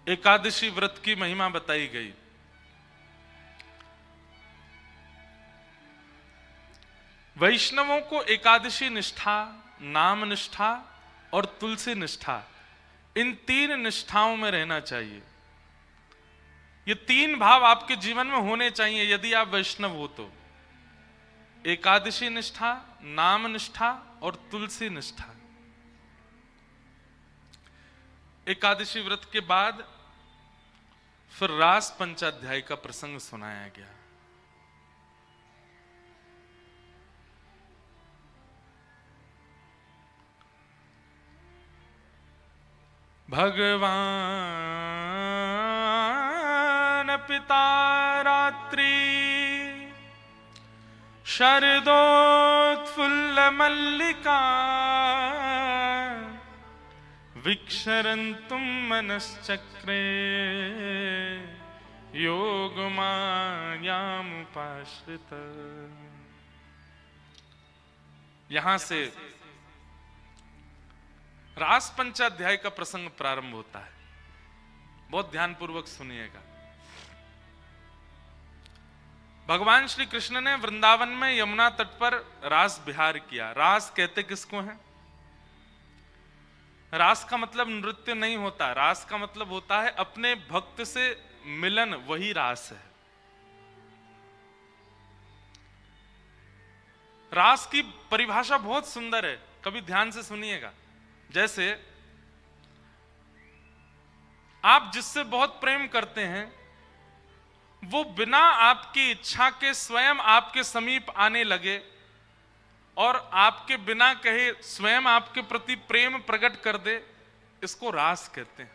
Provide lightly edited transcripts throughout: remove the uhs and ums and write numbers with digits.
एकादशी व्रत की महिमा बताई गई। वैष्णवों को एकादशी निष्ठा, नाम निष्ठा और तुलसी निष्ठा, इन तीन निष्ठाओं में रहना चाहिए। ये तीन भाव आपके जीवन में होने चाहिए यदि आप वैष्णव हो तो। एकादशी निष्ठा, नाम निष्ठा और तुलसी निष्ठा। एकादशी व्रत के बाद फिर रास पंचाध्याय का प्रसंग सुनाया गया। भगवान पिता रात्रि शरदोत्फुल्ल मल्लिका विक्षरन्तुं मनश्चक्रे योगमायामुपाश्रित। यहां से रास पंचाध्याय का प्रसंग प्रारंभ होता है। बहुत ध्यानपूर्वक सुनिएगा। भगवान श्री कृष्ण ने वृंदावन में यमुना तट पर रास विहार किया। रास कहते किसको हैं? रास का मतलब नृत्य नहीं होता। रास का मतलब होता है अपने भक्त से मिलन, वही रास है। रास की परिभाषा बहुत सुंदर है, कभी ध्यान से सुनिएगा। जैसे आप जिससे बहुत प्रेम करते हैं, वो बिना आपकी इच्छा के स्वयं आपके समीप आने लगे और आपके बिना कहे स्वयं आपके प्रति प्रेम प्रकट कर दे, इसको रास कहते हैं।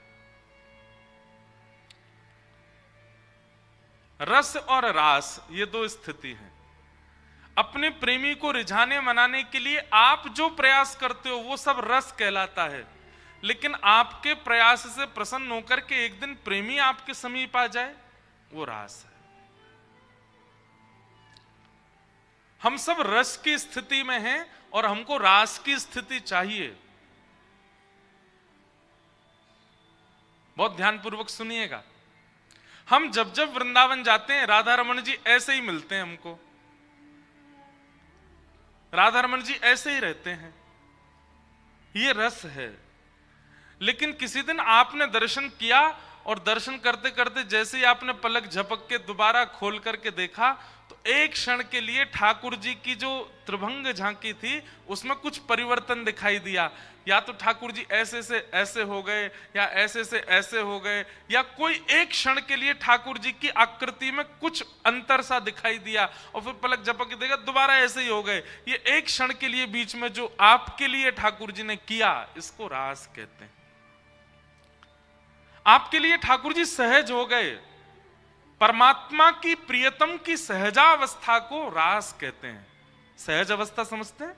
रस और रास ये दो स्थिति हैं। अपने प्रेमी को रिझाने मनाने के लिए आप जो प्रयास करते हो वो सब रस कहलाता है, लेकिन आपके प्रयास से प्रसन्न होकर के एक दिन प्रेमी आपके समीप आ जाए, वो रास है। हम सब रस की स्थिति में हैं और हमको रास की स्थिति चाहिए। बहुत ध्यानपूर्वक सुनिएगा। हम जब जब वृंदावन जाते हैं, राधा रमन जी ऐसे ही मिलते हैं हमको। राधा रमन जी ऐसे ही रहते हैं, ये रस है। लेकिन किसी दिन आपने दर्शन किया और दर्शन करते करते जैसे ही आपने पलक झपक के दोबारा खोल करके देखा, तो एक क्षण के लिए ठाकुर जी की जो त्रिभंग झांकी थी उसमें कुछ परिवर्तन दिखाई दिया। या तो ठाकुर जी ऐसे से ऐसे हो गए, या ऐसे से ऐसे हो गए, या कोई एक क्षण के लिए ठाकुर जी की आकृति में कुछ अंतर सा दिखाई दिया, और फिर पलक झपक के देखा दोबारा ऐसे ही हो गए। ये एक क्षण के लिए बीच में जो आपके लिए ठाकुर जी ने किया, इसको रास कहते हैं। आपके लिए ठाकुर जी सहज हो गए। परमात्मा की प्रियतम की सहजावस्था को रास कहते हैं। सहज अवस्था समझते हैं?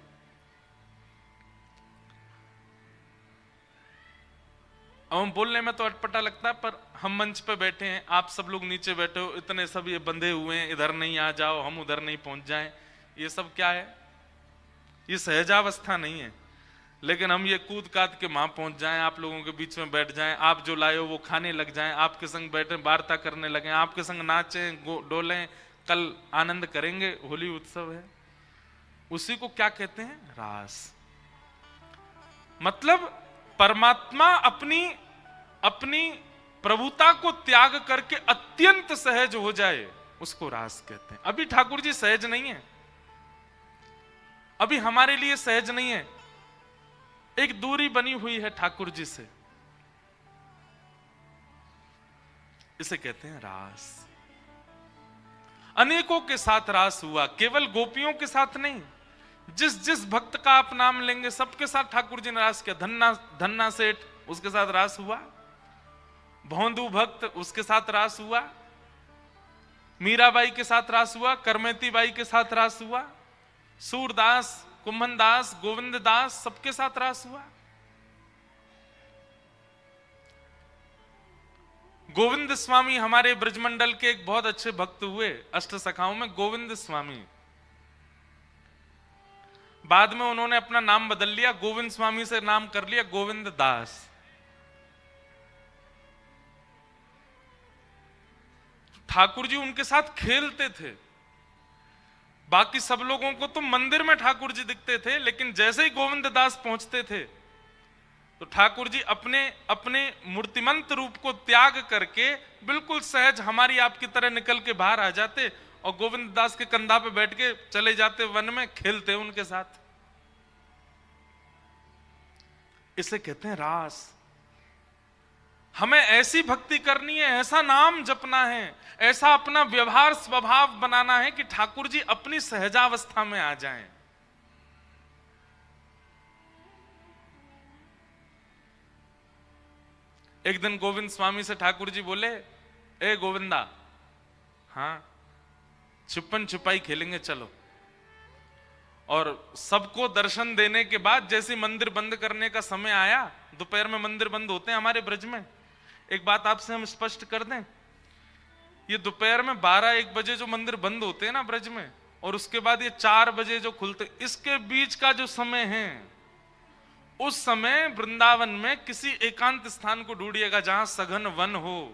अब हम बोलने में तो अटपटा लगता है, पर हम मंच पे बैठे हैं, आप सब लोग नीचे बैठे हो, इतने सब ये बंधे हुए हैं, इधर नहीं आ जाओ, हम उधर नहीं पहुंच जाएं, ये सब क्या है? ये सहजावस्था नहीं है। लेकिन हम ये कूद काद के वहां पहुंच जाएं, आप लोगों के बीच में बैठ जाएं, आप जो लाए हो वो खाने लग जाएं, आपके संग बैठे वार्ता करने लगे, आपके संग नाचें डोलें, कल आनंद करेंगे, होली उत्सव है। उसी को क्या कहते हैं? रास। मतलब परमात्मा अपनी प्रभुता को त्याग करके अत्यंत सहज हो जाए, उसको रास कहते हैं। अभी ठाकुर जी सहज नहीं है, अभी हमारे लिए सहज नहीं है। एक दूरी बनी हुई है ठाकुर जी से, इसे कहते हैं रास। अनेकों के साथ रास हुआ, केवल गोपियों के साथ नहीं। जिस जिस भक्त का आप नाम लेंगे सबके साथ ठाकुर जी ने रास किया। धन्ना सेठ, उसके साथ रास हुआ। भौंदू भक्त, उसके साथ रास हुआ। मीराबाई के साथ रास हुआ। करमेती बाई के साथ रास हुआ। सूरदास, कुंभन दास, गोविंद दास, सबके साथ रास हुआ। गोविंद स्वामी हमारे ब्रजमंडल के एक बहुत अच्छे भक्त हुए, अष्ट सखाओं में गोविंद स्वामी। बाद में उन्होंने अपना नाम बदल लिया, गोविंद स्वामी से नाम कर लिया गोविंद दास। ठाकुर जी उनके साथ खेलते थे। बाकी सब लोगों को तो मंदिर में ठाकुर जी दिखते थे, लेकिन जैसे ही गोविंद दास पहुंचते थे तो ठाकुर जी अपने अपने मूर्तिमंत रूप को त्याग करके बिल्कुल सहज हमारी आपकी तरह निकल के बाहर आ जाते और गोविंद दास के कंधा पे बैठ के चले जाते वन में, खेलते उनके साथ। इसे कहते हैं रास। हमें ऐसी भक्ति करनी है, ऐसा नाम जपना है, ऐसा अपना व्यवहार स्वभाव बनाना है कि ठाकुर जी अपनी सहजावस्था में आ जाएं। एक दिन गोविंद स्वामी से ठाकुर जी बोले, ए गोविंदा, हाँ छुपन छुपाई खेलेंगे चलो। और सबको दर्शन देने के बाद जैसे मंदिर बंद करने का समय आया, दोपहर में मंदिर बंद होते हैं हमारे ब्रज में। एक बात आपसे हम स्पष्ट कर दें, ये दोपहर में 12-1 बजे जो मंदिर बंद होते हैं ना ब्रज में, और उसके बाद ये 4 बजे जो खुलते, इसके बीच का जो समय है, उस समय वृंदावन में किसी एकांत स्थान को ढूंढिएगा जहां सघन वन हो,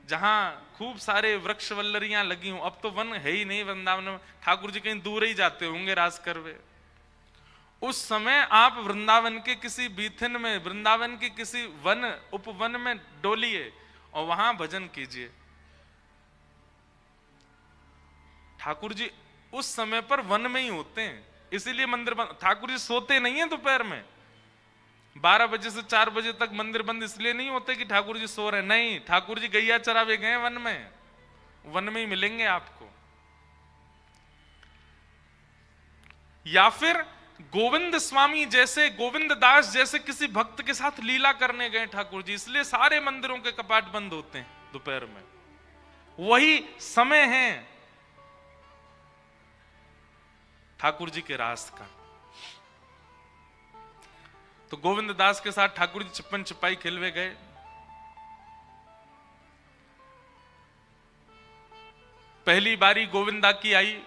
जहां खूब सारे वृक्ष वल्लरियां लगी हो। अब तो वन है ही नहीं वृंदावन में, ठाकुर जी कहीं दूर ही जाते होंगे रास करवे। उस समय आप वृंदावन के किसी बीथिन में, वृंदावन के किसी वन उपवन में डोलिए और वहां भजन कीजिए। ठाकुर जी उस समय पर वन में ही होते हैं, इसीलिए मंदिर बंद। ठाकुर जी सोते नहीं है दोपहर में, 12 बजे से 4 बजे तक मंदिर बंद इसलिए नहीं होते कि ठाकुर जी सो रहे, नहीं, ठाकुर जी गैया चरावे गए वन में, वन में ही मिलेंगे आपको। या फिर गोविंद स्वामी जैसे, गोविंद दास जैसे किसी भक्त के साथ लीला करने गए ठाकुर जी, इसलिए सारे मंदिरों के कपाट बंद होते हैं दोपहर में। वही समय है ठाकुर जी के रास का। तो गोविंद दास के साथ ठाकुर जी छुपन छुपाई खेलवे गए। पहली बारी गोविंदा की आई।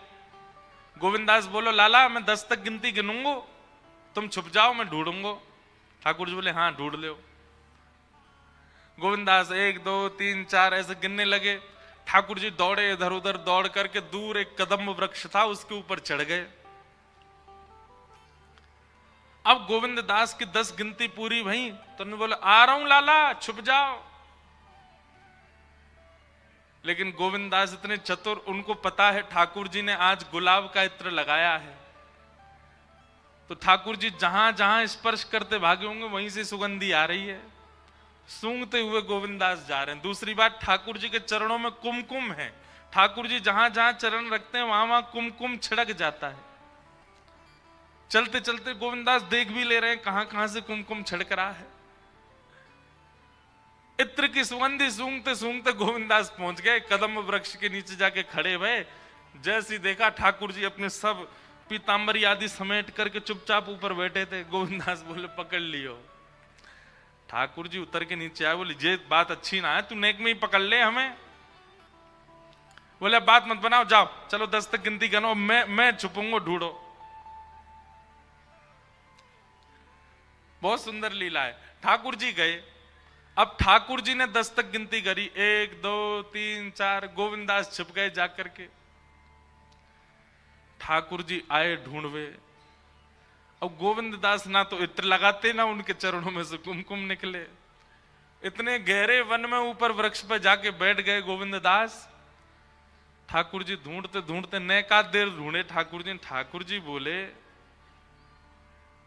गोविंदास बोलो, लाला मैं 10 तक गिनती गिनूंगो, तुम छुप जाओ, मैं ढूंढूंगो। ठाकुर जी बोले हाँ ढूंढ लो। गोविंदास 1 2 3 4 ऐसे गिनने लगे। ठाकुर जी दौड़े, इधर उधर दौड़ करके दूर एक कदम्ब वृक्ष था, उसके ऊपर चढ़ गए। अब गोविंद दास की 10 गिनती पूरी भई तो उन्होंने बोला आ रहा हूं लाला, छुप जाओ। लेकिन गोविंद दास इतने चतुर, उनको पता है ठाकुर जी ने आज गुलाब का इत्र लगाया है, तो ठाकुर जी जहां जहां स्पर्श करते भागे होंगे वहीं से सुगंधी आ रही है। सूंघते हुए गोविंद दास जा रहे हैं। दूसरी बात, ठाकुर जी के चरणों में कुमकुम है, ठाकुर जी जहां जहां चरण रखते हैं वहां वहां कुमकुम छिड़क जाता है। चलते चलते गोविंदास देख भी ले रहे हैं कहां कहां से कुमकुम छिड़क रहा है। इत्र की सुगंधी सूंघते सूंघते गोविंदास पहुंच गए, कदम वृक्ष के नीचे जाके खड़े भये। जैसी देखा ठाकुर जी अपने सब पीतांबरी आदि समेट करके चुपचाप ऊपर बैठे थे। गोविंदास बोले पकड़ लियो। ठाकुर जी उतर के नीचे आए, बोले ये बात अच्छी ना है, तू नेक में ही पकड़ ले हमें। बोले बात मत बनाओ, जाओ चलो 10 तक गिनती गिनो, मैं छुपूंगा, ढूंढो। बहुत सुंदर लीला है। ठाकुर जी गए। अब ठाकुर जी ने 10 तक गिनती करी, 1 2 3 4, गोविंदास छुप गए जाकर के। ठाकुर जी आए ढूंढवे। अब गोविंद दास ना तो इत्र लगाते, ना उनके चरणों में से कुमकुम निकले। इतने गहरे वन में ऊपर वृक्ष पर जाके बैठ गए गोविंद दास। ठाकुर जी ढूंढते ढूंढते नैका देर ढूंढे ठाकुर जी। ठाकुर जी बोले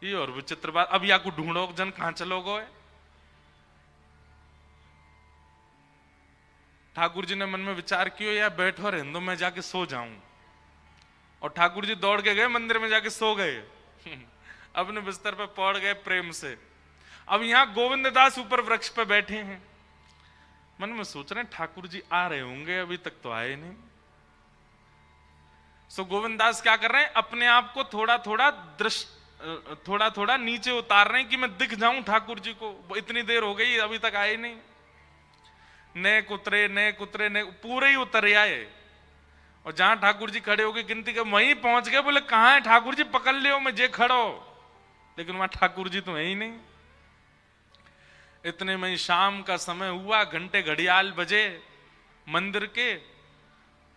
ये और विचित्र बात, अब या को ढूंढो जन कहां चलोगे। ठाकुर जी ने मन में विचार किया, या बैठो रहने, मैं जाके सो जाऊं। और ठाकुर जी दौड़ के गए मंदिर में, जाके सो गए। अपने बिस्तर पे पड़ गए प्रेम से। अब यहां गोविंद दास ऊपर वृक्ष पे बैठे हैं, मन में सोच रहे हैं ठाकुर जी आ रहे होंगे, अभी तक तो आए नहीं। सो गोविंद दास क्या कर रहे हैं, अपने आप को थोड़ा थोड़ा नीचे उतार रहे हैं कि मैं दिख जाऊं ठाकुर जी को। इतनी देर हो गई अभी तक आए नहीं। नेक उतरे पूरे ही उतर आए। और जहां ठाकुर जी खड़े हो गए गिनती के, वहीं पहुंच गए। बोले कहां है ठाकुर जी, पकड़ लियो, मैं जे खड़ो। लेकिन वहां ठाकुर जी तो है ही नहीं। इतने में शाम का समय हुआ, घंटे घड़ियाल बजे। मंदिर के।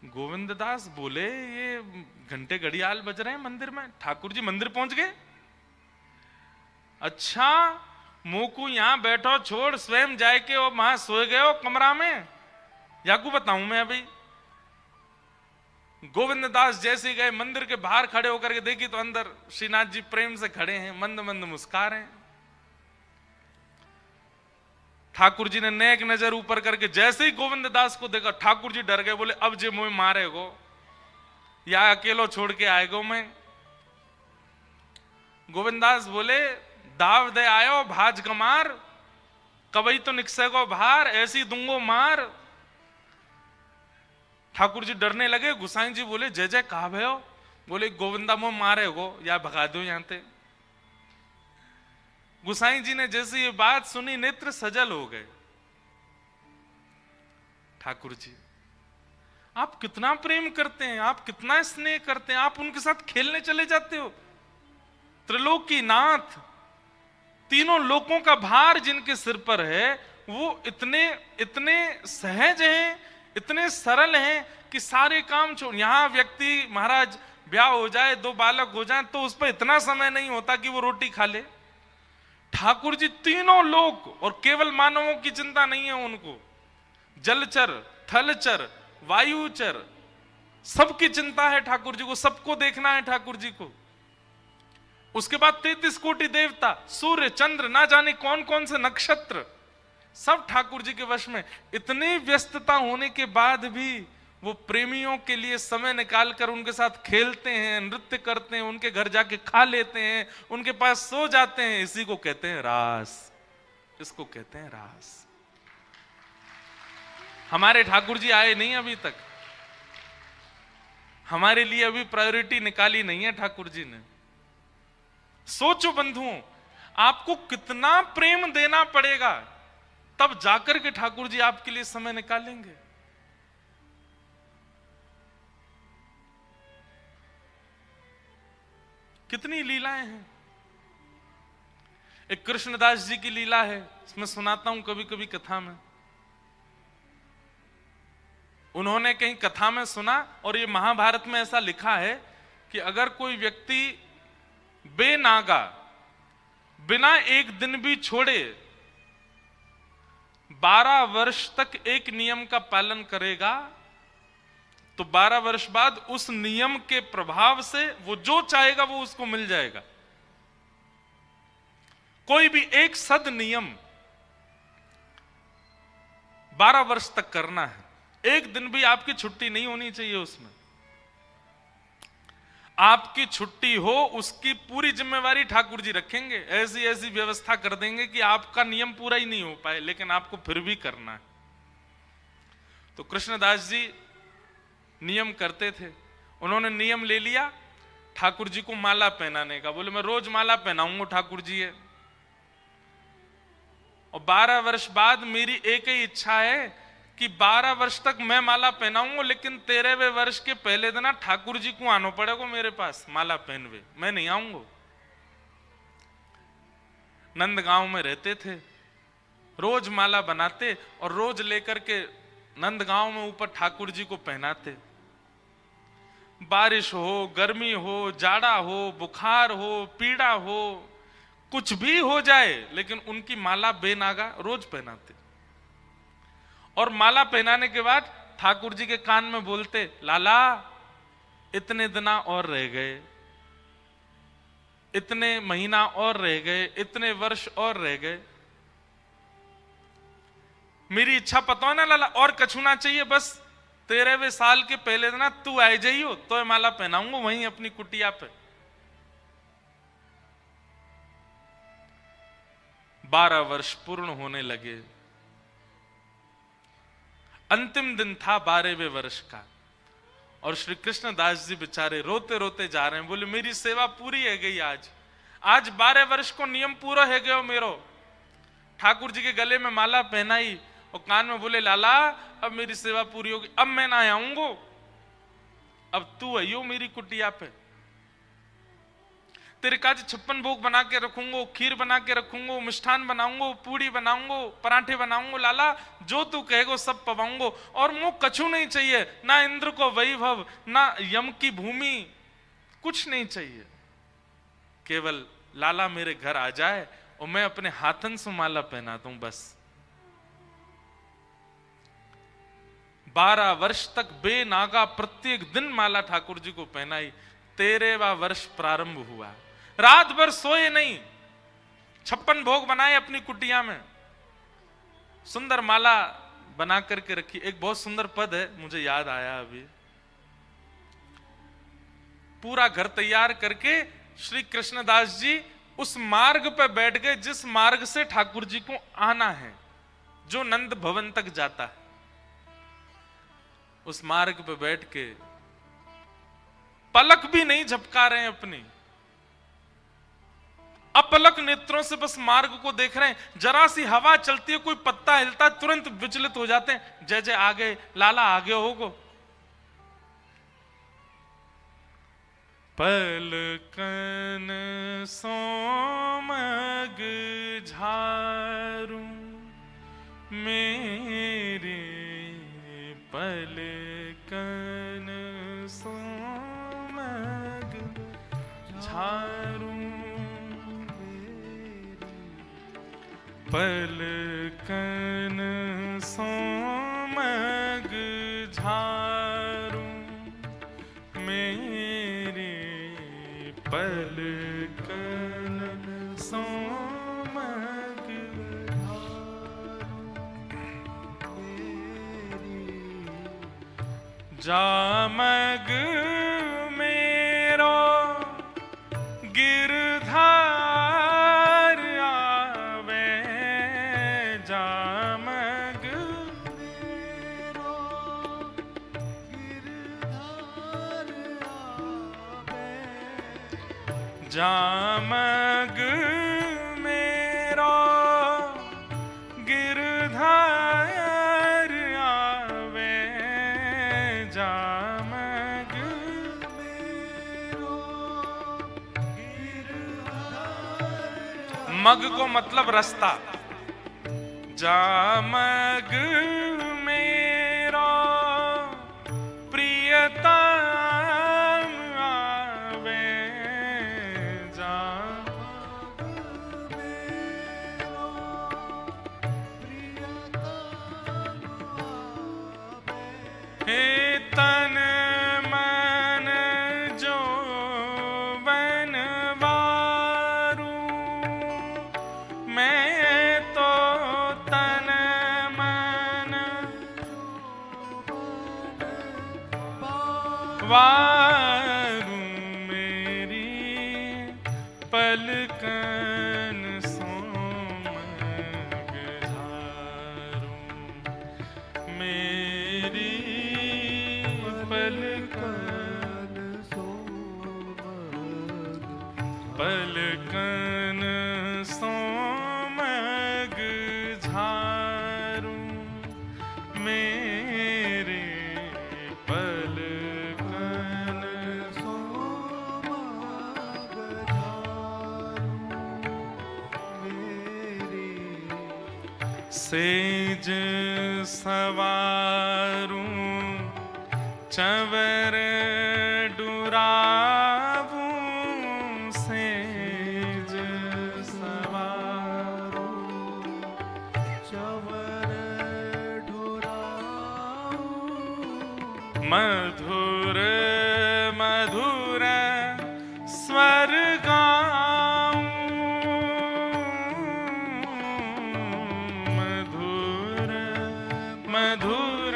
गोविंददास बोले ये घंटे घड़ियाल बज रहे हैं मंदिर में, ठाकुर जी मंदिर पहुंच गए? अच्छा, मोकू यहां बैठो छोड़, स्वयं जाए के और वहां सोए गए हो कमरा में, याकू बताऊं मैं अभी। गोविंददास जैसे गए मंदिर के बाहर खड़े होकर के देखी तो अंदर श्रीनाथ जी प्रेम से खड़े हैं, मंद मंद मुस्कुरा रहे हैं। ठाकुर जी ने नेक नजर ऊपर करके जैसे ही गोविंददास को देखा, ठाकुर जी डर गए, बोले अब जे मुझे मारेगो या अकेलो छोड़ के आएगो मैं? गोविंददास बोले दाव दे आयो भाज कमार, कबई तो निकसे को भार, ऐसी दूंगो मार। ठाकुर जी डरने लगे। गुसाई जी बोले जय जय कहा भयो? बोले गोविंदा मुझे मारेगो या भगा दो यहां से। गुसाई जी ने जैसे ये बात सुनी नेत्र सजल हो गए। ठाकुर जी आप कितना प्रेम करते हैं, आप कितना स्नेह करते हैं, आप उनके साथ खेलने चले जाते हो। त्रिलोकीनाथ, तीनों लोकों का भार जिनके सिर पर है, वो इतने इतने सहज हैं, इतने सरल हैं कि सारे काम छोड़। यहां व्यक्ति महाराज ब्याह हो जाए, 2 बालक हो जाए तो उस पर इतना समय नहीं होता कि वो रोटी खा ले। ठाकुर जी तीनों लोक, और केवल मानवों की चिंता नहीं है उनको, जलचर, थलचर, वायुचर, सबकी चिंता है ठाकुर जी को, सबको देखना है ठाकुर जी को। उसके बाद 33 कोटि देवता, सूर्य चंद्र, ना जाने कौन कौन से नक्षत्र, सब ठाकुर जी के वश में। इतनी व्यस्तता होने के बाद भी वो प्रेमियों के लिए समय निकालकर उनके साथ खेलते हैं, नृत्य करते हैं, उनके घर जाके खा लेते हैं, उनके पास सो जाते हैं। इसी को कहते हैं रास, इसको कहते हैं रास। हमारे ठाकुर जी आए नहीं अभी तक, हमारे लिए अभी प्रायोरिटी निकाली नहीं है ठाकुर जी ने। सोचो बंधुओं, आपको कितना प्रेम देना पड़ेगा तब जाकर के ठाकुर जी आपके लिए समय निकालेंगे। कितनी लीलाएं हैं। एक कृष्णदास जी की लीला है, इसमें सुनाता हूं कभी कभी कथा में। उन्होंने कहीं कथा में सुना, और ये महाभारत में ऐसा लिखा है कि अगर कोई व्यक्ति बेनागा बिना एक दिन भी छोड़े 12 वर्ष तक एक नियम का पालन करेगा, तो 12 वर्ष बाद उस नियम के प्रभाव से वो जो चाहेगा वो उसको मिल जाएगा। कोई भी एक सद नियम 12 वर्ष तक करना है, एक दिन भी आपकी छुट्टी नहीं होनी चाहिए उसमें। आपकी छुट्टी हो उसकी पूरी जिम्मेवारी ठाकुर जी रखेंगे। ऐसी ऐसी व्यवस्था कर देंगे कि आपका नियम पूरा ही नहीं हो पाए, लेकिन आपको फिर भी करना है। तो कृष्णदास जी नियम करते थे। उन्होंने नियम ले लिया ठाकुर जी को माला पहनाने का। बोले मैं रोज माला पहनाऊंगा ठाकुर जी है, और 12 वर्ष बाद मेरी एक ही इच्छा है कि 12 वर्ष तक मैं माला पहनाऊंगा, लेकिन 13वें वर्ष के पहले दिन ठाकुर जी को आना पड़ेगा मेरे पास माला पहनवे, मैं नहीं आऊंगा। नंदगांव में रहते थे, रोज माला बनाते और रोज लेकर के नंदगांव में ऊपर ठाकुर जी को पहनाते। बारिश हो, गर्मी हो, जाड़ा हो, बुखार हो, पीड़ा हो, कुछ भी हो जाए, लेकिन उनकी माला बेनागा रोज पहनाते। और माला पहनाने के बाद ठाकुर जी के कान में बोलते, लाला इतने दिना और रह गए, इतने महीना और रह गए, इतने वर्ष और रह गए। मेरी इच्छा पता है ना लाला, और कछु ना चाहिए, बस 13वें साल के पहले दिन तू आए जाइयो तो माला पहनाऊंगा वहीं अपनी कुटिया पे। 12 वर्ष पूर्ण होने लगे। अंतिम दिन था 12वें वर्ष का, और श्री कृष्णदास जी बेचारे रोते रोते जा रहे हैं। बोले मेरी सेवा पूरी है गई आज 12 वर्ष को नियम पूरा है गयो मेरो। ठाकुर जी के गले में माला पहनाई और कान में बोले लाला अब मेरी सेवा पूरी होगी, अब मैं ना आऊंगो, अब तू आइयो मेरी कुटिया पे। तेरे काज 56 भोग बना के रखूंगो, खीर बना के रखूंगो, मिष्ठान बनाऊंगो, पूड़ी बनाऊंगो, पराठे बनाऊंगो, लाला जो तू कहेगो सब पवाऊंगो। और मुंह कछु नहीं चाहिए, ना इंद्र को वैभव, ना यम की भूमि, कुछ नहीं चाहिए। केवल लाला मेरे घर आ जाए और मैं अपने हाथन से माला पहना दूं बस। 12 वर्ष तक बेनागा प्रत्येक दिन माला ठाकुर जी को पहनाई। 13वां वर्ष प्रारंभ हुआ, रात भर सोए नहीं, 56 भोग बनाए अपनी कुटिया में, सुंदर माला बना करके रखी। एक बहुत सुंदर पद है, मुझे याद आया अभी। पूरा घर तैयार करके श्री कृष्णदास जी उस मार्ग पर बैठ गए जिस मार्ग से ठाकुर जी को आना है, जो नंद भवन तक जाता है। उस मार्ग पर बैठ के पलक भी नहीं झपका रहे हैं अपनी, अपलक नेत्रों से बस मार्ग को देख रहे हैं। जरा सी हवा चलती है, कोई पत्ता हिलता है, तुरंत विचलित हो जाते हैं। जय जय आ गए, लाला आगे होगो। पलकन सोमग झारू मेरे, पलकन सोमग झारू, पलकन सोमग झारू मेरे, पलकन सोमग जामग मेरो गिरधार आवे, जामग मेरो गिरधार आवे, जामग मेरो गिरधार आवे, जामग मेरो गिरधार। मग को मतलब रास्ता। जामग मेरो प्रियतम आवे, जामग मेरो प्रियतम आवे। हे तन मन जो बनवारू, मैं तो तन मन वारू मेरी, पलकन सोमग झारू मेरी, पलकन सोमग, पलकन सोमग झारू मेरे, पलकन सोमग झारू मेरे। सेज सवारू चंवर डुरावू, सेज सवारू चंवर डुरावू, मधुर मधुर स्वर गाऊं, मधुर मधुर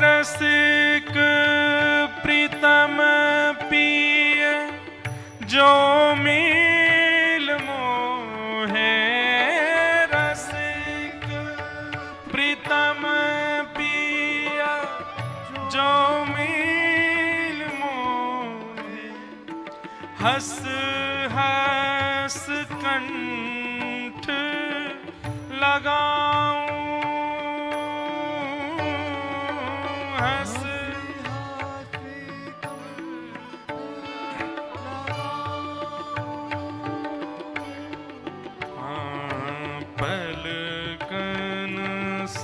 रसिक प्रीतम पिय जो मिल मोहे, रसिक प्रीतम पिय जो मिल मोहे, हस हस कंठ लगाऊं,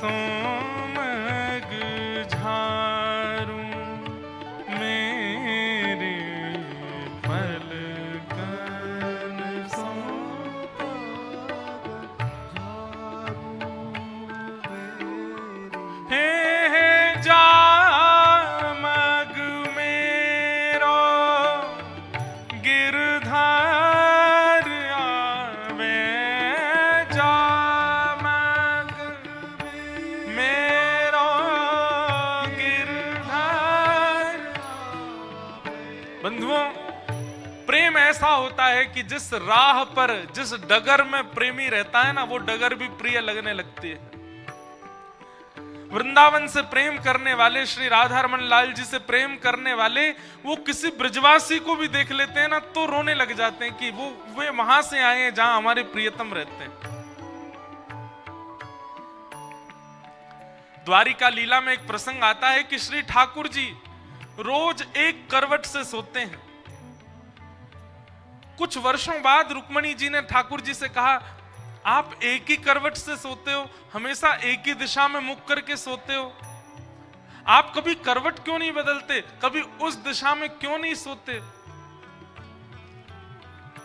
सोमग झारूं मेरे पलकन हे जामग मेरो गिरधार आवे जामग मेरो गिरधार। बंधुओं, प्रेम ऐसा होता है कि जिस राह पर, जिस डगर में प्रेमी रहता है ना, वो डगर भी प्रिय लगने लगती है। वृंदावन से प्रेम करने वाले, श्री राधा रमन लाल जी से प्रेम करने वाले, वो किसी ब्रजवासी को भी देख लेते हैं ना तो रोने लग जाते हैं कि वे वहां से आए हैं जहां हमारे प्रियतम रहते हैं। द्वारिका लीला में एक प्रसंग आता है कि श्री ठाकुर जी रोज एक करवट से सोते हैं। कुछ वर्षों बाद रुक्मणी जी ने ठाकुर जी से कहा, आप एक ही करवट से सोते हो, हमेशा एक ही दिशा में मुख करके सोते हो, आप कभी करवट क्यों नहीं बदलते, कभी उस दिशा में क्यों नहीं सोते?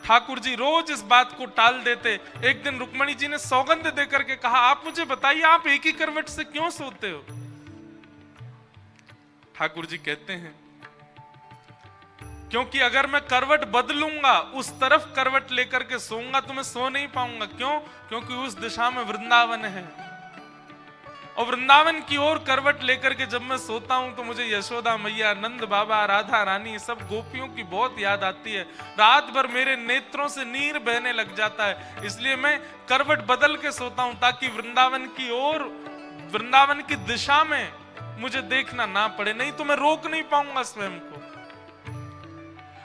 ठाकुर जी रोज इस बात को टाल देते। एक दिन रुक्मणी जी ने सौगंध देकर के कहा, आप मुझे बताइए, आप एक ही करवट से क्यों सोते हो? ठाकुर जी कहते हैं, क्योंकि अगर मैं करवट बदलूंगा, उस तरफ करवट लेकर के सोऊंगा तो मैं सो नहीं पाऊंगा। क्यों? क्योंकि उस दिशा में वृंदावन है, और वृंदावन की ओर करवट लेकर के जब मैं सोता हूं तो मुझे यशोदा मैया, नंद बाबा, राधा रानी, सब गोपियों की बहुत याद आती है। रात भर मेरे नेत्रों से नीर बहने लग जाता है। इसलिए मैं करवट बदल के सोता हूं ताकि वृंदावन की ओर, वृंदावन की दिशा में मुझे देखना ना पड़े, नहीं तो मैं रोक नहीं पाऊंगा स्वयं को।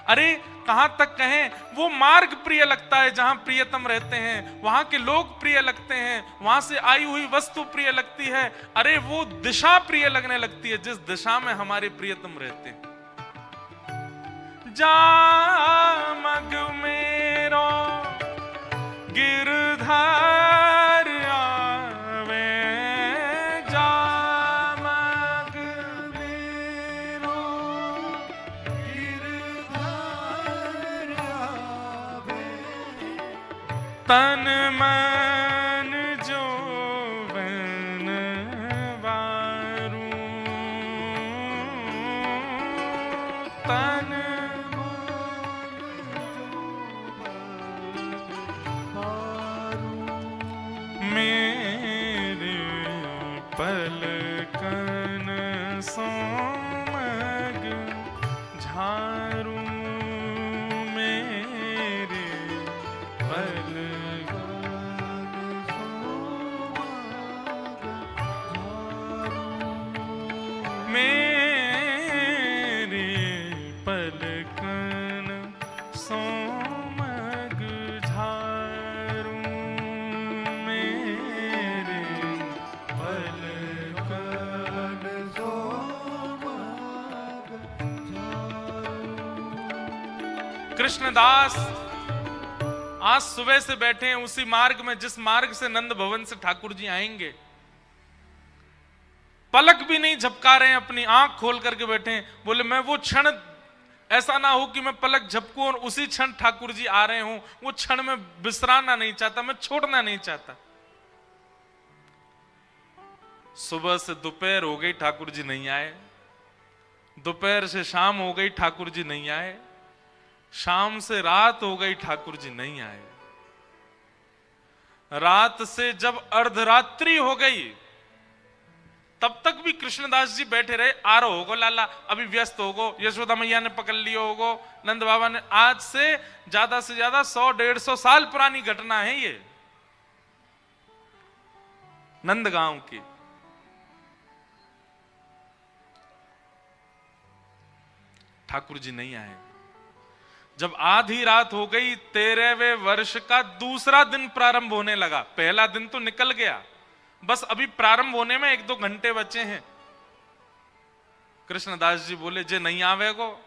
अरे कहां तक कहें, वो मार्ग प्रिय लगता है जहां प्रियतम रहते हैं, वहां के लोग प्रिय लगते हैं, वहां से आई हुई वस्तु प्रिय लगती है। अरे वो दिशा प्रिय लगने लगती है जिस दिशा में हमारे प्रियतम रहते हैं। जामग मेरो गिरधार आवे, जामग मेरो गिरधार आवे, तन मन जो बन वारूं, तन मेरे पलकन सोमग झारूं, मेरे पलकन सोमग झारूं, मेरे पलकन सोमग झारूं, कृष्णदास आज सुबह से बैठे हैं उसी मार्ग में जिस मार्ग से नंद भवन से ठाकुर जी आएंगे। पलक भी नहीं झपका रहे हैं, अपनी आंख खोल करके बैठे हैं। बोले मैं वो क्षण, ऐसा ना हो कि मैं पलक झपकूं और उसी क्षण ठाकुर जी आ रहे हूं, वो क्षण में बिसराना नहीं चाहता, मैं छोड़ना नहीं चाहता। सुबह से दोपहर हो गई, ठाकुर जी नहीं आए। दोपहर से शाम हो गई, ठाकुर जी नहीं आए। शाम से रात हो गई, ठाकुर जी नहीं आए। रात से जब अर्धरात्रि हो गई तब तक भी कृष्णदास जी बैठे रहे। आ रहो होगो लाला, अभी व्यस्त होगो, यशोदा मैया ने पकड़ लियो होगो, नंद बाबा ने। आज से ज्यादा 100-150 साल पुरानी घटना है ये, नंदगांव की। ठाकुर जी नहीं आए। जब आधी रात हो गई, 13वें वर्ष का दूसरा दिन प्रारंभ होने लगा। पहला दिन तो निकल गया, बस अभी प्रारंभ होने में 1-2 घंटे बचे हैं। कृष्णदास जी बोले, जे नहीं आवेगो।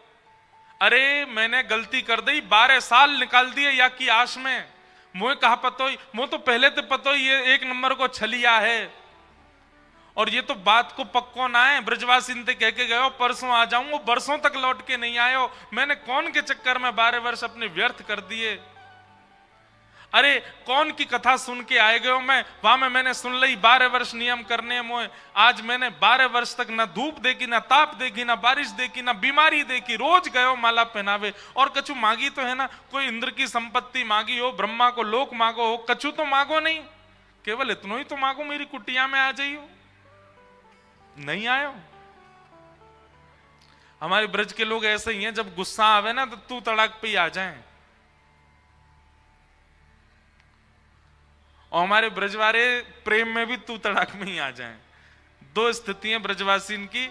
अरे मैंने गलती कर दी, 12 साल निकाल दिए या की आश में। मुझे कहा पतो, मुझे तो पहले तो पतो ये 1 नंबर को छलिया है। और ये तो बात को पक्को ना है, ब्रजवासी ने कह के गए परसों आ जाऊंगा, बरसों तक लौट के नहीं आए हो। मैंने कौन के चक्कर में 12 वर्ष अपने व्यर्थ कर दिए। अरे कौन की कथा सुन के आए गए हो, मैं वहां में मैंने सुन ली 12 वर्ष नियम करने मोए। आज मैंने 12 वर्ष तक ना धूप देखी, ना ताप देखी, ना बारिश देखी, ना बीमारी देखी। रोज गयो माला पहनावे। और कछु मांगी तो है ना, कोई इंद्र की संपत्ति मांगी हो, ब्रह्मा को लोक मांगो हो, कछु तो मांगो नहीं, केवल इतना ही तो मांगो मेरी कुटिया में आ जाइयो। नहीं आयो। हमारे ब्रज के लोग ऐसे ही हैं, जब गुस्सा आवे ना तो तू तड़ाक पे ही आ जाए। और हमारे ब्रजवारे प्रेम में भी तू तड़ाक में ही आ जाएं। दो स्थितियां ब्रजवासी की,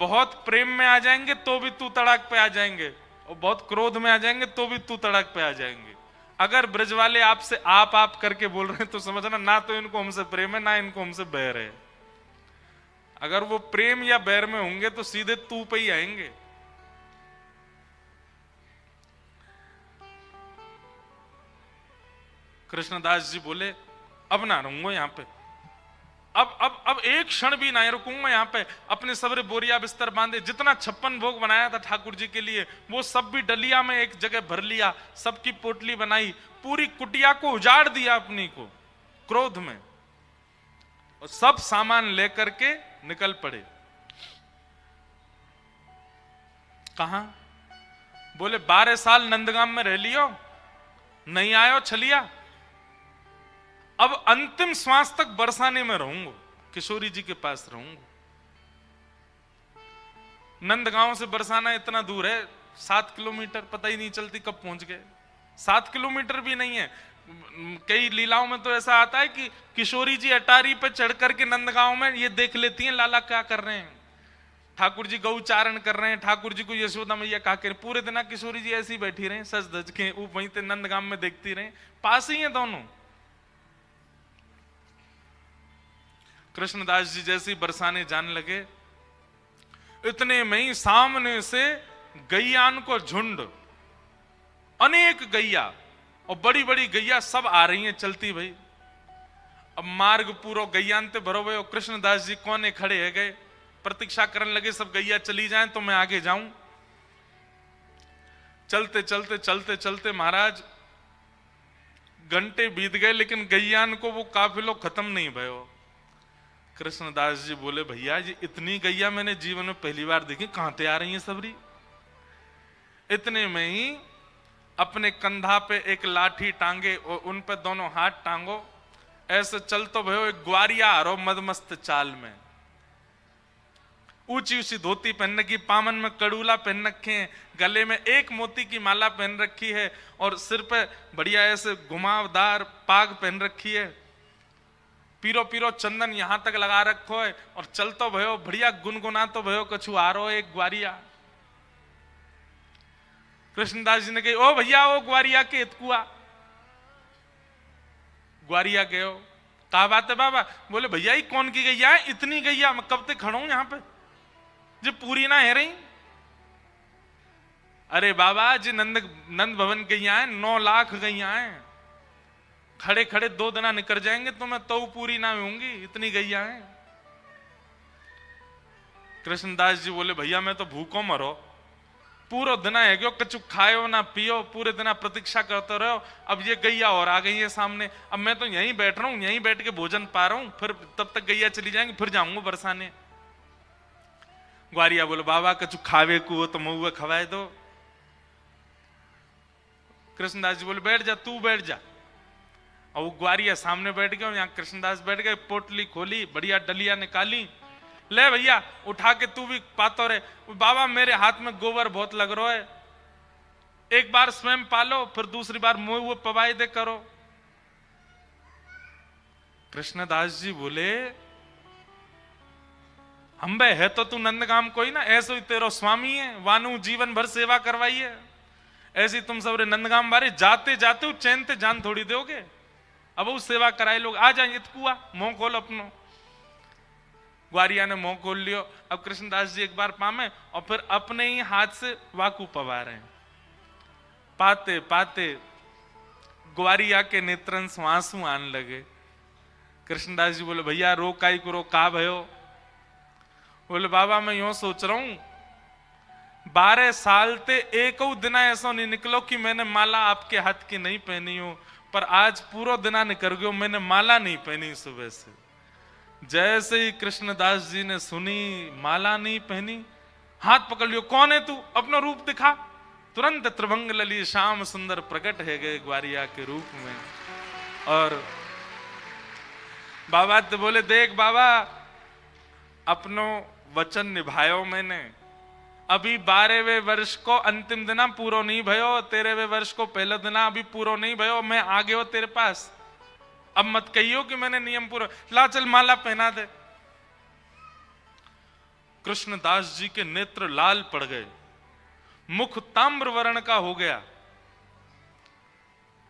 बहुत प्रेम में आ जाएंगे तो भी तू तड़ाक पे आ जाएंगे, और बहुत क्रोध में आ जाएंगे तो भी तू तड़ाक पे आ जाएंगे। अगर ब्रजवाले आपसे आप करके बोल रहे हैं तो समझना ना तो इनको हमसे प्रेम है, ना इनको हमसे बैर है। अगर वो प्रेम या बैर में होंगे तो सीधे तू पे ही आएंगे। कृष्णदास जी बोले अब ना रहूंगा यहाँ पे, अब एक क्षण भी ना रुकूंगा यहाँ पे। अपने सबरे बोरिया बिस्तर बांधे, जितना 56 भोग बनाया था ठाकुर जी के लिए वो सब भी डलिया में एक जगह भर लिया, सबकी पोटली बनाई, पूरी कुटिया को उजाड़ दिया अपनी को क्रोध में, और सब सामान लेकर के निकल पड़े। कहां? बोले 12 साल नंदगाम में रह लियो, नहीं आयो छलिया, अब अंतिम श्वास तक बरसाने में रहूंगा, किशोरी जी के पास रहूंगा। नंदगांव से बरसाना इतना दूर है, 7 किलोमीटर, पता ही नहीं चलती कब पहुंच गए। 7 किलोमीटर भी नहीं है। कई लीलाओं में तो ऐसा आता है कि किशोरी जी अटारी पे चढ़ करके नंदगांव में ये देख लेती हैं लाला क्या कर रहे हैं, ठाकुर जी गौचारण कर रहे हैं, ठाकुर जी को यशोदा मैया क्या कर, पूरे दिन किशोरी जी ऐसी बैठी रहे सज धज के, वहीं पे नंदगांव में देखती रहे, पास ही है दोनों। कृष्णदास जी जैसे बरसाने जाने लगे, इतने में ही सामने से गैयान को झुंड, अनेक गैया और बड़ी बड़ी गैया सब आ रही हैं चलती भाई। अब मार्ग पूरा गैयान ते भरो भाई, और कृष्णदास जी कोने खड़े है गए, प्रतीक्षा करने लगे सब गैया चली जाएं तो मैं आगे जाऊं। चलते चलते चलते चलते महाराज घंटे बीत गए, लेकिन गैयान को वो काफिलो खत्म नहीं भयो। कृष्णदास जी बोले भैया जी इतनी गैया मैंने जीवन में पहली बार देखी, कहां से आ रही हैं सबरी। इतने में ही अपने कंधा पे एक लाठी टांगे और उन पे दोनों हाथ टांगो, ऐसे चल तो भयो एक ग्वारिया हरो मदमस्त चाल में, ऊंची ऊंची धोती पहन रखी, पामन में कड़ूला पहन रखे हैं, गले में एक मोती की माला पहन रखी है, और सिर पे बढ़िया ऐसे घुमावदार पाग पहन रखी है, पीरो पीरो चंदन यहां तक लगा रखो है, और चल तो भयो बढ़िया गुनगुना तो भयो कछु आ रो एक ग्वारिया। कृष्णदास जी ने कही ओ भैया ओ ग्वारिया के इतकुआ। ग्वारिया गयो, कहा बात है बाबा? बोले भैया ही कौन की गैया है, इतनी गैया मैं कब तक खड़ा हूं यहाँ पे, जी पूरी ना है रही। अरे बाबा जी नंद भवन गैया है, 9 लाख गैया है, खड़े खड़े 2 दिन निकल जाएंगे तो मैं तो पूरी ना होंगी, इतनी गैया है। कृष्णदास जी बोले भैया मैं तो भूखो मरो, पूरा दिन है क्यों कछु खायो ना पियो, पूरे दिन प्रतीक्षा करते रहो, अब ये गैया और आ गई है सामने, अब मैं तो यहीं बैठ रहा हूं, यहीं बैठ के भोजन पा रहा हूं, फिर तब तक गैया चली जाएंगी, फिर जाऊंगा बरसाने। ग्वारिया बोले बाबा कछु खावे को तो महुआ खवाए दो। कृष्णदास जी बोले बैठ जा, तू बैठ जा। और वो ग्वारिया सामने बैठ गया, यहाँ कृष्णदास बैठ गए, पोटली खोली, बढ़िया डलिया निकाली, ले भैया उठा के तू भी पातो रहे। बाबा मेरे हाथ में गोबर बहुत लग रहा है, एक बार स्वयं पालो फिर दूसरी बार मुंह वो पवाई दे करो। कृष्णदास जी बोले हम बे है तो तू नंदगाम कोई ना, ऐसे ही तेरो स्वामी है, वानु जीवन भर सेवा करवाई है, ऐसी तुम सब नंदगाम बारे जाते जाते हो चैन ते जान थोड़ी दोगे, अब वो सेवा कराए लोग आ जाए इतकुआ मुंह खोल अपनो। ग्वारिया ने मुंह खोल लियो। अब कृष्णदास जी एक बार पामे और फिर अपने ही हाथ से वाकू पवा रहे हैं। पाते पाते ग्वारिया के नेत्रन से आंसू आने लगे। कृष्णदास जी बोले भैया रो काई करो, का भयो? बोले बाबा मैं यूं सोच रहा हूं 12 साल ते एक दिन ऐसा नहीं निकलो कि मैंने माला आपके हाथ की नहीं पहनी हो, पर आज पूरा दिना निकल गयो मैंने माला नहीं पहनी सुबह से। जैसे ही कृष्णदास जी ने सुनी माला नहीं पहनी, हाथ पकड़ लियो, कौन है तू, अपना रूप दिखा। तुरंत त्रिभंग लली श्याम सुंदर प्रकट है गए ग्वारिया के रूप में। और बाबा तो बोले देख बाबा अपनो वचन निभायो मैंने, अभी 12वें वर्ष को अंतिम दिना पूरो नहीं भयो, 13वें वर्ष को पहले दिना अभी पूरो नहीं भयो, मैं आ गयो तेरे पास, अब मत कहियो कि मैंने नियम पूरा, ला चल माला पहना दे। कृष्णदास जी के नेत्र लाल पड़ गए, मुख ताम्र वर्ण का हो गया।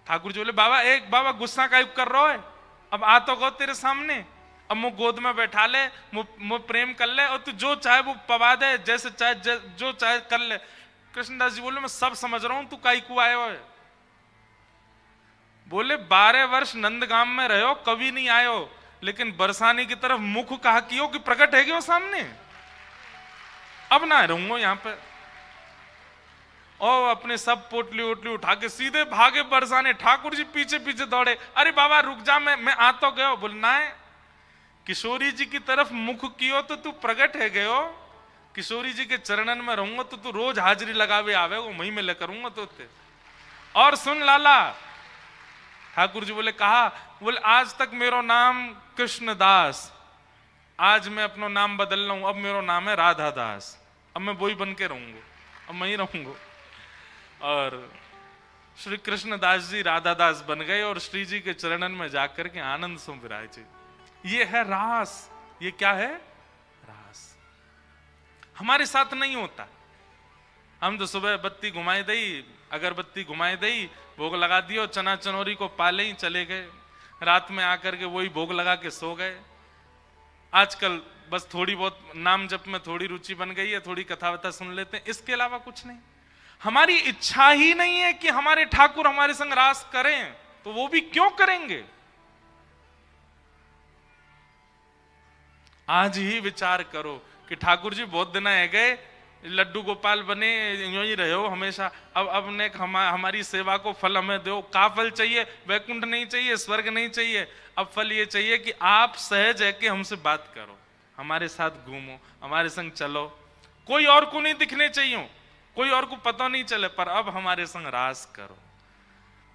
ठाकुर जी बोले बाबा एक बाबा गुस्सा का कर रहा है, अब आ तो गो तेरे सामने, अब मुझ गोद में बैठा ले, मुझ प्रेम कर ले और तू जो चाहे वो पवा दे, जैसे चाहे जो चाहे कर ले। कृष्णदास जी बोले मैं सब समझ रहा हूं, तू काई को आयो है। बोले 12 वर्ष नंदगाम में रहो कभी नहीं आयो, लेकिन बरसाने की तरफ मुख कहा कियो कि प्रकट है वो सामने, अब ना रहूंगा यहां पे। और अपने सब पोटली ओटली उठा के सीधे भागे बरसाने, ठाकुर जी पीछे पीछे दौड़े, अरे बाबा रुक जा मैं आ तो गयो। बोलना है किशोरी जी की तरफ मुख कियो तो तू प्रकट है गयो, किशोरी जी के चरणन में रहूंगा तो तू रोज हाजिरी लगावे आवे, वो मही में ले करूंगा तो ते। और सुन लाला, ठाकुर जी बोले कहा, बोले आज तक मेरो नाम कृष्णदास, आज मैं अपना नाम बदल रहा हूं, अब मेरा नाम है राधा दास, अब मैं वही बन के रहूंगा, अब मैं ही रहूंगा। और श्री कृष्णदास जी राधा दास बन गए और श्री जी के चरणन में जाकर के आनंद सो विराजे। ये है रास। ये क्या है? रास। हमारे साथ नहीं होता। हम तो सुबह बत्ती घुमाई दई, अगरबत्ती घुमाई दई, भोग लगा दियो, चना चनोरी को पाले ही चले गए, रात में आकर के वही भोग लगा के सो गए। आजकल बस थोड़ी बहुत नाम जप में थोड़ी रुचि बन गई है, थोड़ी कथा वथा सुन लेते हैं, इसके अलावा कुछ नहीं। हमारी इच्छा ही नहीं है कि हमारे ठाकुर हमारे संग रास करें, तो वो भी क्यों करेंगे? आज ही विचार करो कि ठाकुर जी बहुत दिन है गए, लड्डू गोपाल बने, यूं ही रहे हो हमेशा, अब ने हमारी सेवा को फल हमें दो। का फल चाहिए? वैकुंठ नहीं चाहिए, स्वर्ग नहीं चाहिए, अब फल ये चाहिए कि आप सहज है कि हमसे बात करो, हमारे साथ घूमो, हमारे संग चलो, कोई और को नहीं दिखने चाहिए, कोई और को पता नहीं चले, पर अब हमारे संग रास करो।